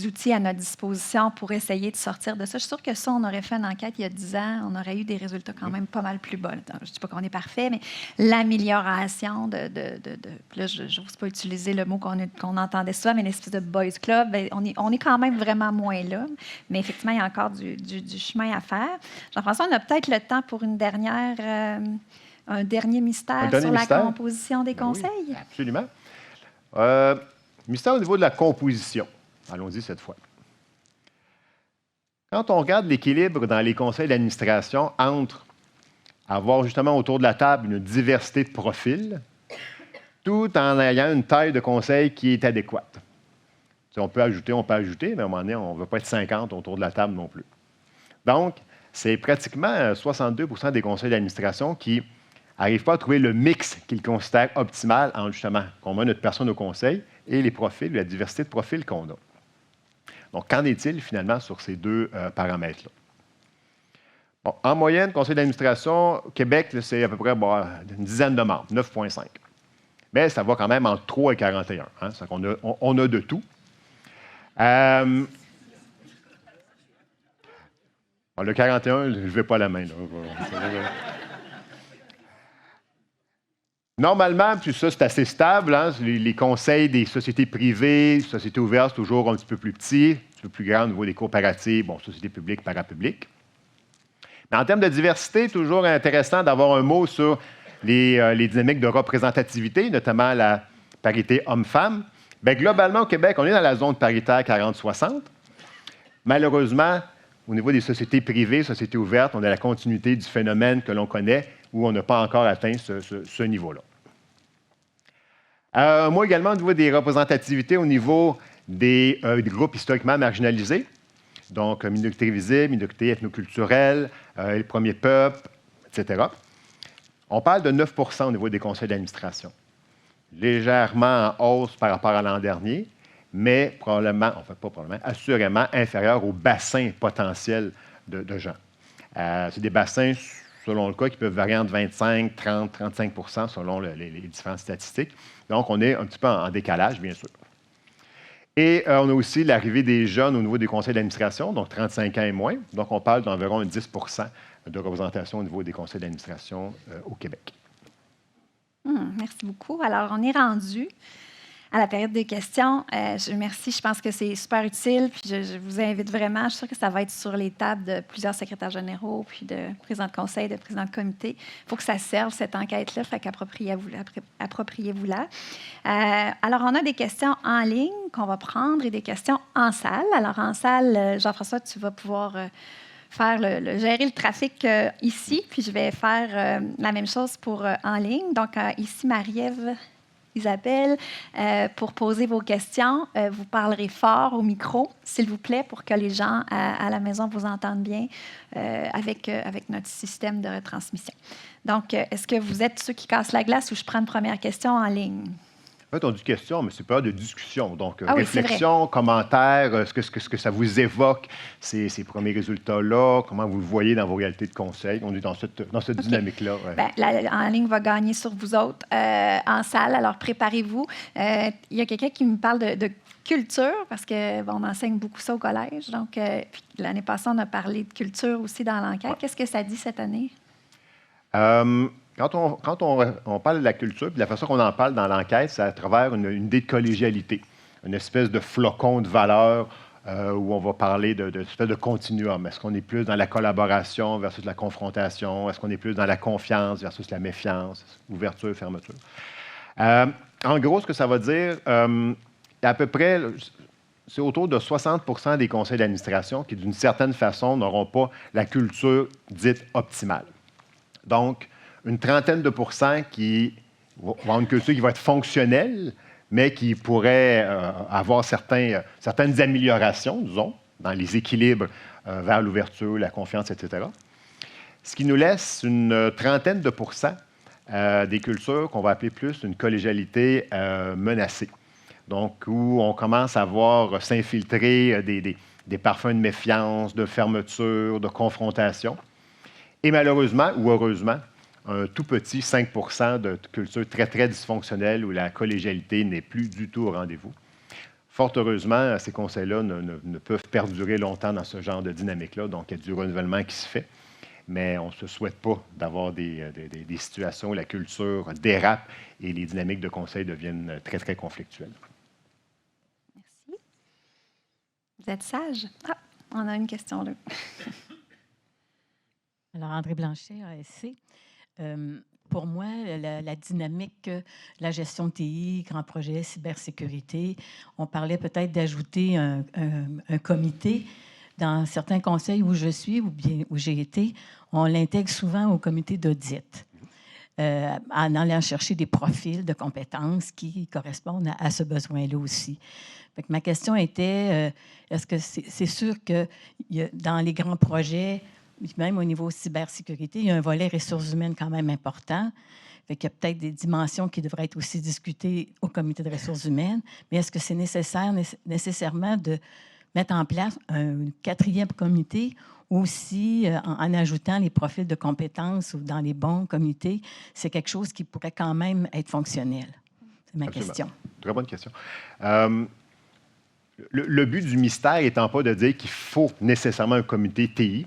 outils à notre disposition pour essayer de sortir de ça. Je suis sûre que ça, on aurait fait une enquête il y a 10 ans, on aurait eu des résultats quand même pas mal plus bas. Je ne dis pas qu'on est parfait, mais l'amélioration là, je n'ose pas utiliser le mot qu'on entendait souvent, mais l'espèce de boys club, on est quand même vraiment moins là. Mais effectivement, il y a encore du chemin à faire. Jean-François, on a peut-être le temps pour un dernier mystère sur la composition des conseils. Oui, absolument. Mystère au niveau de la composition. Allons-y cette fois. Quand on regarde l'équilibre dans les conseils d'administration entre avoir justement autour de la table une diversité de profils, tout en ayant une taille de conseil qui est adéquate. On peut ajouter, mais à un moment donné, on ne veut pas être 50 autour de la table non plus. Donc, c'est pratiquement 62 des conseils d'administration qui n'arrivent pas à trouver le mix qu'ils considèrent optimal entre justement qu'on met notre personne au conseil et les profils, la diversité de profils qu'on a. Donc, qu'en est-il finalement sur ces deux paramètres-là? Bon, en moyenne, conseil d'administration, au Québec, c'est à peu près une dizaine de membres, 9,5. Mais ça va quand même entre 3 et 41. C'est qu'on on a de tout. Le 41, je ne levez pas la main. Là. Normalement, puis ça, c'est assez stable. Les conseils des sociétés privées, sociétés ouvertes, toujours un petit peu plus petits, un petit peu plus grands au niveau des coopératives, sociétés publiques, parapubliques. Mais en termes de diversité, toujours intéressant d'avoir un mot sur les dynamiques de représentativité, notamment la parité homme-femme. Globalement, au Québec, on est dans la zone paritaire 40-60. Malheureusement, au niveau des sociétés privées, sociétés ouvertes, on a la continuité du phénomène que l'on connaît où on n'a pas encore atteint ce niveau-là. Moi également, au niveau des représentativités, au niveau des groupes historiquement marginalisés, donc minorités visibles, minorités ethnoculturelles, les premiers peuples, etc. On parle de 9 au niveau des conseils d'administration. Légèrement en hausse par rapport à l'an dernier, mais assurément inférieur au bassin potentiel de gens. C'est des bassins selon le cas, qui peuvent varier entre 25, 30, 35 selon les différentes statistiques. Donc, on est un petit peu en décalage, bien sûr. Et on a aussi l'arrivée des jeunes au niveau des conseils d'administration, donc 35 ans et moins. Donc, on parle d'environ 10 de représentation au niveau des conseils d'administration au Québec. Merci beaucoup. Alors, on est rendu à la période des questions. Je remercie, je pense que c'est super utile, puis je vous invite vraiment, je suis sûre que ça va être sur les tables de plusieurs secrétaires généraux, puis de présidents de conseil, de présidents de comité. Il faut que ça serve, cette enquête-là, fait qu'appropriez-vous-la. Alors, on a des questions en ligne qu'on va prendre et des questions en salle. Alors, en salle, Jean-François, tu vas pouvoir gérer le trafic ici, puis je vais faire la même chose pour en ligne. Donc, ici, Marie-Ève, Isabelle, pour poser vos questions, vous parlerez fort au micro, s'il vous plaît, pour que les gens à la maison vous entendent bien avec notre système de retransmission. Donc, est-ce que vous êtes ceux qui cassent la glace ou je prends une première question en ligne? En fait, on dit question, mais c'est pas de discussion. Donc, oui, réflexion, commentaires, ce que ça vous évoque, ces premiers résultats-là, comment vous le voyez dans vos réalités de conseil. On est dans cette dynamique-là. Ouais. Bien, en ligne va gagner sur vous autres en salle, alors préparez-vous. Il y a quelqu'un qui me parle de culture, parce qu'on enseigne beaucoup ça au collège. Donc, puis l'année passée, on a parlé de culture aussi dans l'enquête. Ouais. Qu'est-ce que ça dit cette année? Quand on parle de la culture, puis la façon qu'on en parle dans l'enquête, c'est à travers une idée de collégialité, une espèce de flocon de valeurs où on va parler d'une espèce de continuum. Est-ce qu'on est plus dans la collaboration versus la confrontation? Est-ce qu'on est plus dans la confiance versus la méfiance? Ouverture, fermeture. En gros, ce que ça va dire, à peu près, c'est autour de 60 des conseils d'administration qui, d'une certaine façon, n'auront pas la culture dite optimale. Donc, une trentaine de pourcents qui vont avoir une culture qui va être fonctionnelle, mais qui pourrait avoir certaines améliorations, disons, dans les équilibres vers l'ouverture, la confiance, etc. Ce qui nous laisse une trentaine de pourcents des cultures qu'on va appeler plus une collégialité menacée. Donc, où on commence à voir s'infiltrer des parfums de méfiance, de fermeture, de confrontation. Et malheureusement ou heureusement, un tout petit 5 de culture très, très dysfonctionnelle où la collégialité n'est plus du tout au rendez-vous. Fort heureusement, ces conseils-là ne peuvent perdurer longtemps dans ce genre de dynamique-là, donc il y a du renouvellement qui se fait, mais on ne se souhaite pas d'avoir des situations où la culture dérape et les dynamiques de conseil deviennent très, très conflictuelles. Merci. Vous êtes sage? Ah, on a une question là. Alors, André Blanchet, ASC. Pour moi, la dynamique, la gestion de TI, grands projets, cybersécurité, on parlait peut-être d'ajouter un comité. Dans certains conseils où je suis ou bien où j'ai été, on l'intègre souvent au comité d'audit, en allant chercher des profils de compétences qui correspondent à ce besoin-là aussi. Fait que ma question était, est-ce que c'est sûr que dans les grands projets, même au niveau cybersécurité, il y a un volet ressources humaines quand même important. Fait qu'il y a peut-être des dimensions qui devraient être aussi discutées au comité de ressources humaines. Mais est-ce que c'est nécessairement de mettre en place un quatrième comité aussi en ajoutant les profils de compétences ou dans les bons comités? C'est quelque chose qui pourrait quand même être fonctionnel. C'est ma question. Très bonne question. Le but du mystère étant pas de dire qu'il faut nécessairement un comité TI.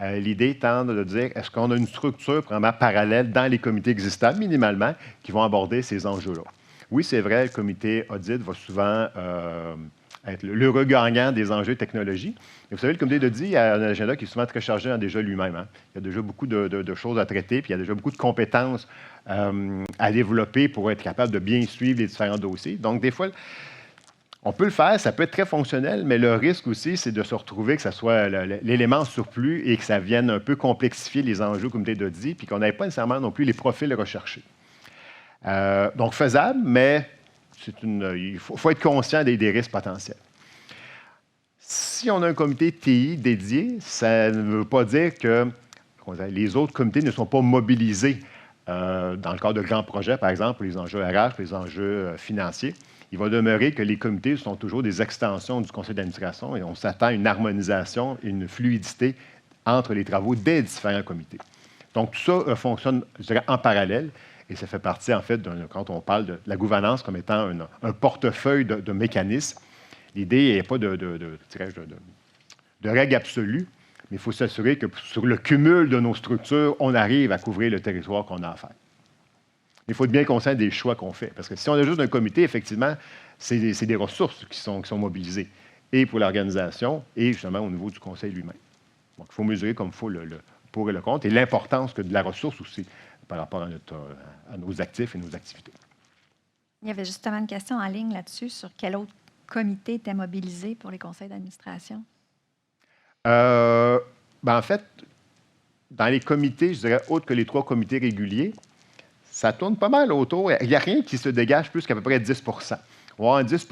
L'idée étant de dire, est-ce qu'on a une structure vraiment parallèle dans les comités existants, minimalement, qui vont aborder ces enjeux-là? Oui, c'est vrai, le comité audit va souvent être l'heureux gagnant des enjeux de technologie. Et vous savez, le comité d'audit, il y a un agenda qui est souvent très chargé déjà lui-même. Hein. Il y a déjà beaucoup de choses à traiter, puis il y a déjà beaucoup de compétences à développer pour être capable de bien suivre les différents dossiers. Donc, des fois, on peut le faire, ça peut être très fonctionnel, mais le risque aussi, c'est de se retrouver que ça soit l'élément surplus et que ça vienne un peu complexifier les enjeux au comité d'audit, puis qu'on n'ait pas nécessairement non plus les profils recherchés. Donc, faisable, mais il faut être conscient des risques potentiels. Si on a un comité TI dédié, ça ne veut pas dire que les autres comités ne sont pas mobilisés dans le cadre de grands projets, par exemple, pour les enjeux RH, pour les enjeux financiers. Il va demeurer que les comités sont toujours des extensions du conseil d'administration et on s'attend à une harmonisation et une fluidité entre les travaux des différents comités. Donc, tout ça fonctionne, je dirais, en parallèle. Et ça fait partie, en fait, quand on parle de la gouvernance comme étant un portefeuille de mécanismes. L'idée n'est pas de règles absolues, mais il faut s'assurer que sur le cumul de nos structures, on arrive à couvrir le territoire qu'on a à faire. Il faut être bien conscient des choix qu'on fait. Parce que si on a juste un comité, effectivement, c'est des ressources qui sont mobilisées, et pour l'organisation, et justement au niveau du conseil lui-même. Donc, il faut mesurer comme il faut le pour et le contre, et l'importance de la ressource aussi par rapport à nos actifs et nos activités. Il y avait justement une question en ligne là-dessus sur quel autre comité était mobilisé pour les conseils d'administration. En fait, dans les comités, je dirais, autres que les 3 comités réguliers, ça tourne pas mal autour. Il n'y a rien qui se dégage plus qu'à peu près 10 On va avoir 10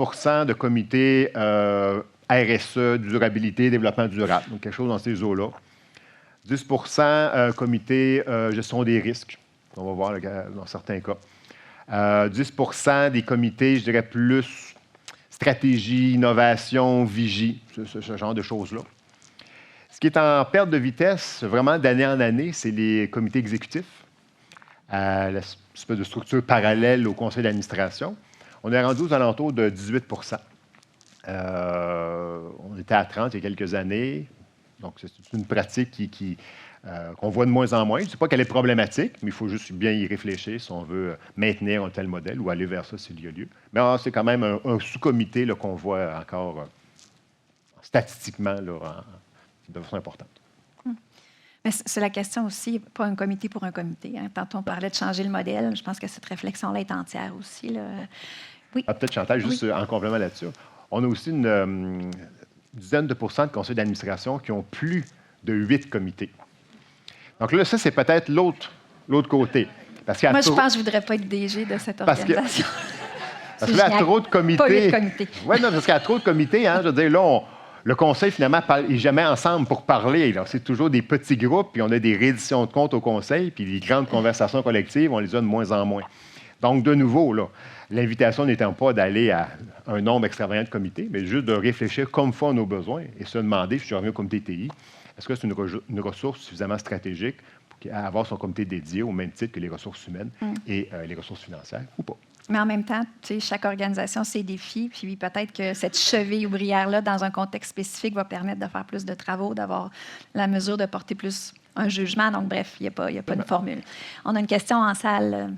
de comités RSE, durabilité, développement durable, donc quelque chose dans ces eaux-là. 10 comité gestion des risques, on va voir dans certains cas. 10 des comités, je dirais, plus stratégie, innovation, vigie, ce genre de choses-là. Ce qui est en perte de vitesse, vraiment d'année en année, c'est les comités exécutifs, l'espèce de structure parallèle au conseil d'administration. On est rendu aux alentours de 18 on était à 30 il y a quelques années. Donc, c'est une pratique qu'on voit de moins en moins. Je ne dis pas qu'elle est problématique, mais il faut juste bien y réfléchir si on veut maintenir un tel modèle ou aller vers ça s'il y a lieu. Mais c'est quand même un sous-comité qu'on voit encore statistiquement de façon importante. Mais c'est la question aussi, pas un comité pour un comité. Hein. Tantôt, on parlait de changer le modèle. Je pense que cette réflexion-là est entière aussi. Là. Oui. Peut-être, Chantal, juste en complément là-dessus. On a aussi une dizaine de pourcents de conseils d'administration qui ont plus de 8 comités. Donc là, ça, c'est peut-être l'autre côté. Parce moi, je pense que je ne voudrais pas être DG de cette organisation. Parce que là, trop de comités... Pas 8 comités. Oui, non, parce qu'il y a trop de comités. Hein, je veux dire, là, le conseil, finalement, n'est jamais ensemble pour parler. C'est toujours des petits groupes, puis on a des rééditions de comptes au conseil, puis les grandes conversations collectives, on les a de moins en moins. Donc, de nouveau, là, l'invitation n'étant pas d'aller à un nombre extravagant de comités, mais juste de réfléchir comme faut à nos besoins et se demander, si je reviens au comité TI, est-ce que c'est une ressource suffisamment stratégique pour avoir son comité dédié au même titre que les ressources humaines et les ressources financières ou pas? Mais en même temps, chaque organisation a ses défis, puis peut-être que cette cheville ouvrière-là, dans un contexte spécifique, va permettre de faire plus de travaux, d'avoir la mesure de porter plus un jugement. Donc, bref, il n'y a pas une formule. On a une question en salle.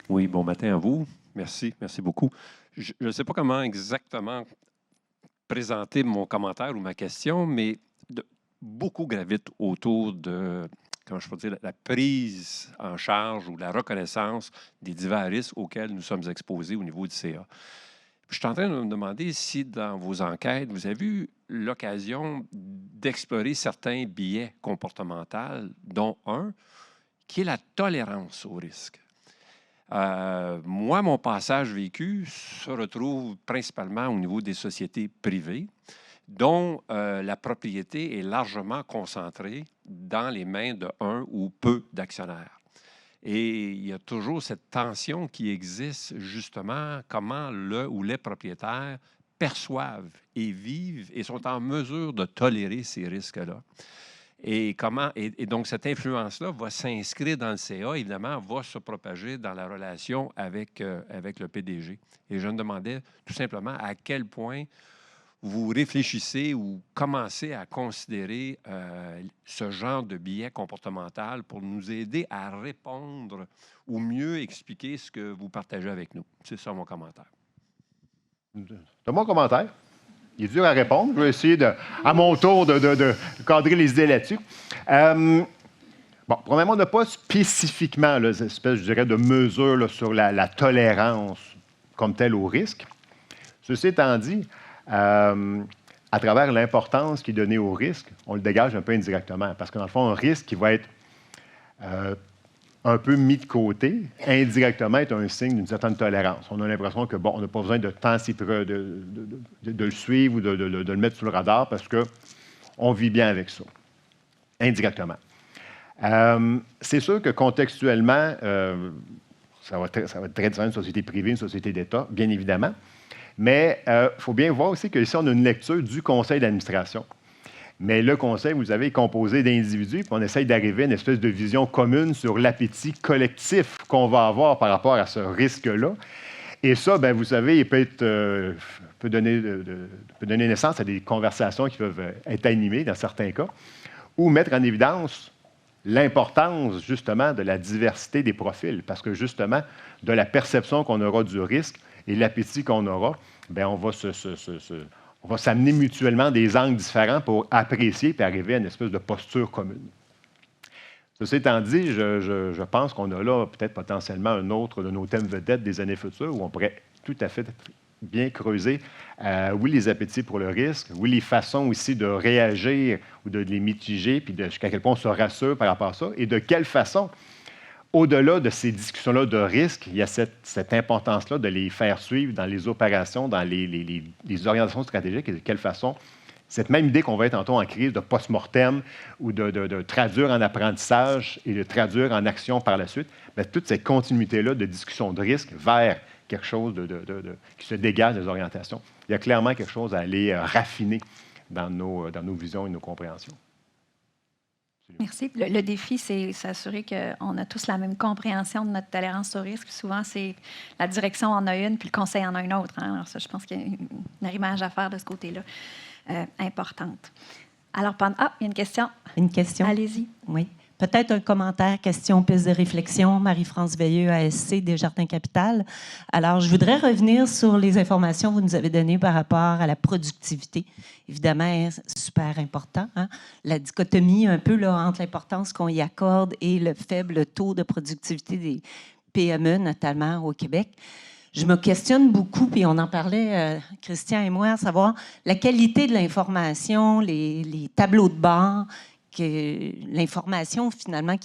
Oui, bon matin à vous. Merci beaucoup. Je ne sais pas comment exactement présenter mon commentaire ou ma question, mais beaucoup gravitent autour de, comment je peux dire, la prise en charge ou la reconnaissance des divers risques auxquels nous sommes exposés au niveau du CA. Je suis en train de me demander si, dans vos enquêtes, vous avez eu l'occasion d'explorer certains biais comportementaux, dont un qui est la tolérance au risque. Moi, mon passage vécu se retrouve principalement au niveau des sociétés privées, dont la propriété est largement concentrée dans les mains de un ou peu d'actionnaires. Et il y a toujours cette tension qui existe, justement, comment le ou les propriétaires perçoivent et vivent et sont en mesure de tolérer ces risques-là. Et donc, cette influence-là va s'inscrire dans le CA, évidemment, va se propager dans la relation avec le PDG. Et je me demandais tout simplement à quel point vous réfléchissez ou commencez à considérer ce genre de biais comportemental pour nous aider à répondre ou mieux expliquer ce que vous partagez avec nous. C'est ça mon commentaire. C'est mon commentaire. Il est dur à répondre. Je vais essayer, à mon tour, de cadrer les idées là-dessus. Premièrement, on n'a pas spécifiquement cette espèce, je dirais, de mesure là, sur la tolérance comme telle au risque. Ceci étant dit, à travers l'importance qui est donnée au risque, on le dégage un peu indirectement. Parce que dans le fond, un risque qui va être un peu mis de côté, indirectement, est un signe d'une certaine tolérance. On a l'impression que, on n'a pas besoin de temps de le suivre ou de le mettre sous le radar parce qu'on vit bien avec ça, indirectement. C'est sûr que contextuellement, ça va être très différent d'une société privée, une société d'État, bien évidemment. Mais il faut bien voir aussi qu'ici, on a une lecture du conseil d'administration. Mais le conseil, vous savez, est composé d'individus, puis on essaye d'arriver à une espèce de vision commune sur l'appétit collectif qu'on va avoir par rapport à ce risque-là. Et ça, bien, vous savez, il peut donner naissance à des conversations qui peuvent être animées dans certains cas, ou mettre en évidence l'importance, justement, de la diversité des profils, parce que, justement, de la perception qu'on aura du risque et l'appétit qu'on aura, bien, on va s'amener mutuellement des angles différents pour apprécier et arriver à une espèce de posture commune. Ceci étant dit, je pense qu'on a là peut-être potentiellement un autre de nos thèmes vedettes des années futures où on pourrait tout à fait bien creuser, oui, les appétits pour le risque, oui, les façons aussi de réagir ou de les mitiger, puis jusqu'à quel point on se rassure par rapport à ça, et de quelle façon, au-delà de ces discussions-là de risque, il y a cette importance-là de les faire suivre dans les opérations, dans les orientations stratégiques, et de quelle façon cette même idée qu'on va être tantôt en crise de post-mortem ou de traduire en apprentissage et de traduire en action par la suite, bien, toute cette continuité-là de discussion de risque vers quelque chose qui se dégage des orientations. Il y a clairement quelque chose à aller raffiner dans nos visions et nos compréhensions. Merci. Le défi, c'est s'assurer qu'on a tous la même compréhension de notre tolérance au risque. Souvent, c'est la direction en a une, puis le conseil en a une autre. Hein? Alors ça, je pense qu'il y a une arrimage à faire de ce côté-là, importante. Alors, il y a une question. Une question? Allez-y. Oui. Peut-être un commentaire, question, piste de réflexion. Marie-France Veilleux, ASC, Desjardins Capital. Alors, je voudrais revenir sur les informations que vous nous avez données par rapport à la productivité. Évidemment, super important. Hein? La dichotomie un peu là, entre l'importance qu'on y accorde et le faible taux de productivité des PME, notamment au Québec. Je me questionne beaucoup, puis on en parlait, Christian et moi, à savoir la qualité de l'information, les tableaux de bord, l'information finalement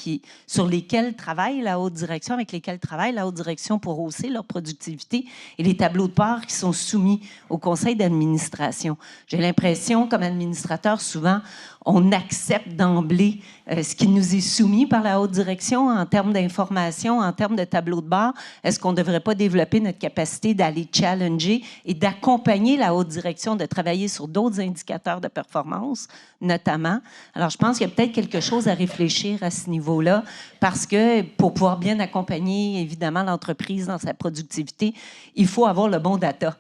sur lesquels travaille la haute direction, avec lesquels travaille la haute direction pour hausser leur productivité, et les tableaux de bord qui sont soumis au conseil d'administration. J'ai l'impression, comme administrateur, souvent, on accepte d'emblée ce qui nous est soumis par la haute direction en termes d'information, en termes de tableau de bord. Est-ce qu'on ne devrait pas développer notre capacité d'aller challenger et d'accompagner la haute direction, de travailler sur d'autres indicateurs de performance, notamment? Alors, je pense qu'il y a peut-être quelque chose à réfléchir à ce niveau-là, parce que pour pouvoir bien accompagner, évidemment, l'entreprise dans sa productivité, il faut avoir le bon data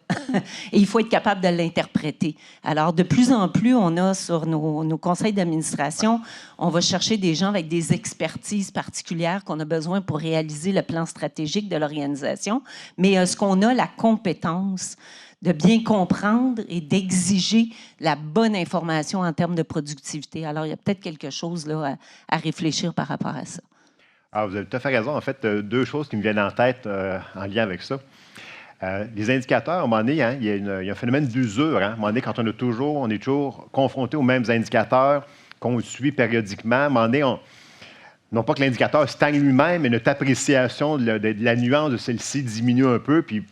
et il faut être capable de l'interpréter. Alors, de plus en plus, on a sur nos conseils d'administration, on va chercher des gens avec des expertises particulières qu'on a besoin pour réaliser le plan stratégique de l'organisation, mais est-ce qu'on a la compétence de bien comprendre et d'exiger la bonne information en termes de productivité? Alors, il y a peut-être quelque chose là, à réfléchir par rapport à ça. Alors, vous avez tout à fait raison. En fait, deux choses qui me viennent en tête en lien avec ça. Les indicateurs, à un moment donné, hein, il y a un phénomène d'usure. Hein. À un moment donné, quand on est toujours confronté aux mêmes indicateurs qu'on suit périodiquement, à un moment donné, non pas que l'indicateur stagne lui-même, mais notre appréciation de la nuance de celle-ci diminue un peu, puis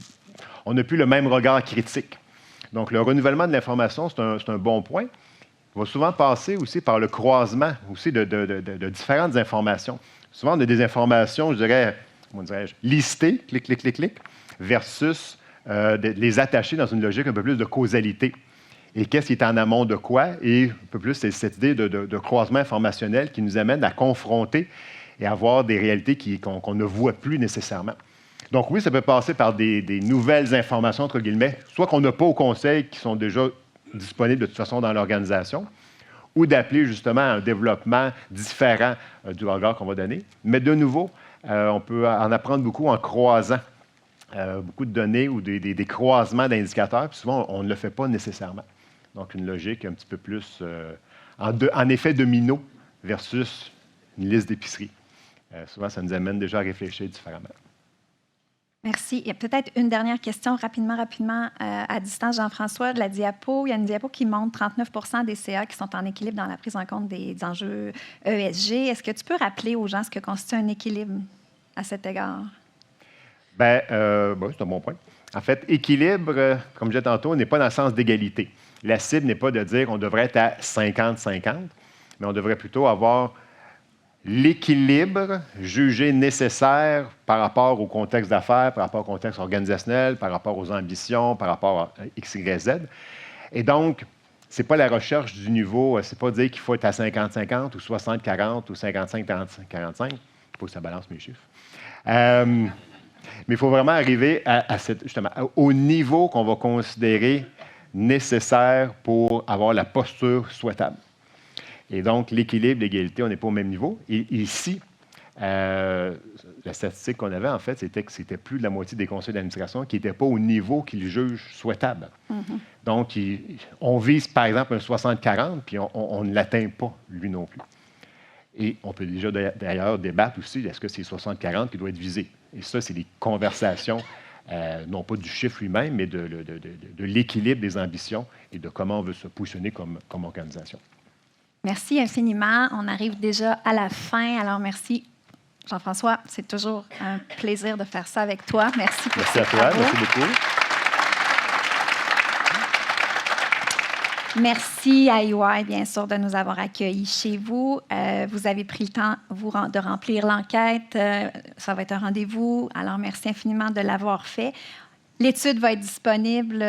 on n'a plus le même regard critique. Donc, le renouvellement de l'information, c'est un bon point. Il va souvent passer aussi par le croisement aussi de différentes informations. Souvent, on a des informations, je dirais, comment dirais-je, listées, clic, clic, clic, clic, versus les attacher dans une logique un peu plus de causalité. Et qu'est-ce qui est en amont de quoi? Et un peu plus, c'est cette idée de croisement informationnel qui nous amène à confronter et à voir des réalités qu'on ne voit plus nécessairement. Donc oui, ça peut passer par des nouvelles informations, entre guillemets, soit qu'on n'a pas au conseil, qui sont déjà disponibles de toute façon dans l'organisation, ou d'appeler justement à un développement différent du regard qu'on va donner. Mais de nouveau, on peut en apprendre beaucoup en croisant beaucoup de données ou des croisements d'indicateurs. Puis souvent, on ne le fait pas nécessairement. Donc, une logique un petit peu plus en effet domino versus une liste d'épicerie. Souvent, ça nous amène déjà à réfléchir différemment. Merci. Il y a peut-être une dernière question, rapidement, à distance, Jean-François, de la diapo. Il y a une diapo qui montre 39% des CA qui sont en équilibre dans la prise en compte des enjeux ESG. Est-ce que tu peux rappeler aux gens ce que constitue un équilibre à cet égard? Bien, c'est un bon point. En fait, équilibre, comme je disais tantôt, n'est pas dans le sens d'égalité. La cible n'est pas de dire qu'on devrait être à 50-50, mais on devrait plutôt avoir l'équilibre jugé nécessaire par rapport au contexte d'affaires, par rapport au contexte organisationnel, par rapport aux ambitions, par rapport à X, Y, Z. Et donc, c'est pas la recherche du niveau, c'est pas dire qu'il faut être à 50-50 ou 60-40 ou 55-45. Faut que ça balance mes chiffres. Mais il faut vraiment arriver justement, au niveau qu'on va considérer nécessaire pour avoir la posture souhaitable. Et donc, l'équilibre, l'égalité, on n'est pas au même niveau. Et ici, la statistique qu'on avait, en fait, c'était que c'était plus de la moitié des conseils d'administration qui n'étaient pas au niveau qu'ils jugent souhaitable. Donc, on vise, par exemple, un 60-40, puis on ne l'atteint pas, lui non plus. Et on peut déjà d'ailleurs débattre aussi, est-ce que c'est 60-40 qui doit être visé? Et ça, c'est des conversations, non pas du chiffre lui-même, mais de l'équilibre des ambitions et de comment on veut se positionner comme organisation. Merci infiniment. On arrive déjà à la fin. Alors, merci, Jean-François. C'est toujours un plaisir de faire ça avec toi. Merci pour Merci à toi. Merci beaucoup. Merci à EY, bien sûr, de nous avoir accueillis chez vous. Vous avez pris le temps de remplir l'enquête. Ça va être un rendez-vous. Alors, merci infiniment de l'avoir fait. L'étude va être disponible,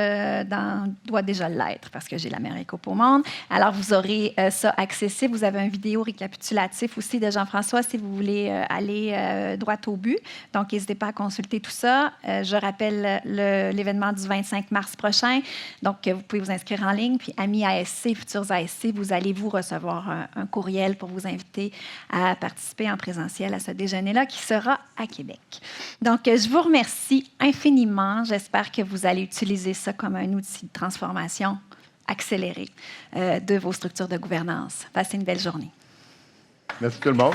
doit déjà l'être parce que j'ai l'Amérique au monde. Alors, vous aurez ça accessible. Vous avez une vidéo récapitulatif aussi de Jean-François si vous voulez aller droit au but. Donc, n'hésitez pas à consulter tout ça. Je rappelle l'événement du 25 mars prochain. Donc, vous pouvez vous inscrire en ligne. Puis, amis ASC, futurs ASC, vous allez vous recevoir un courriel pour vous inviter à participer en présentiel à ce déjeuner-là qui sera à Québec. Donc, je vous remercie infiniment. J'espère que vous allez utiliser ça comme un outil de transformation accélérée de vos structures de gouvernance. Passez une belle journée. Merci tout le monde.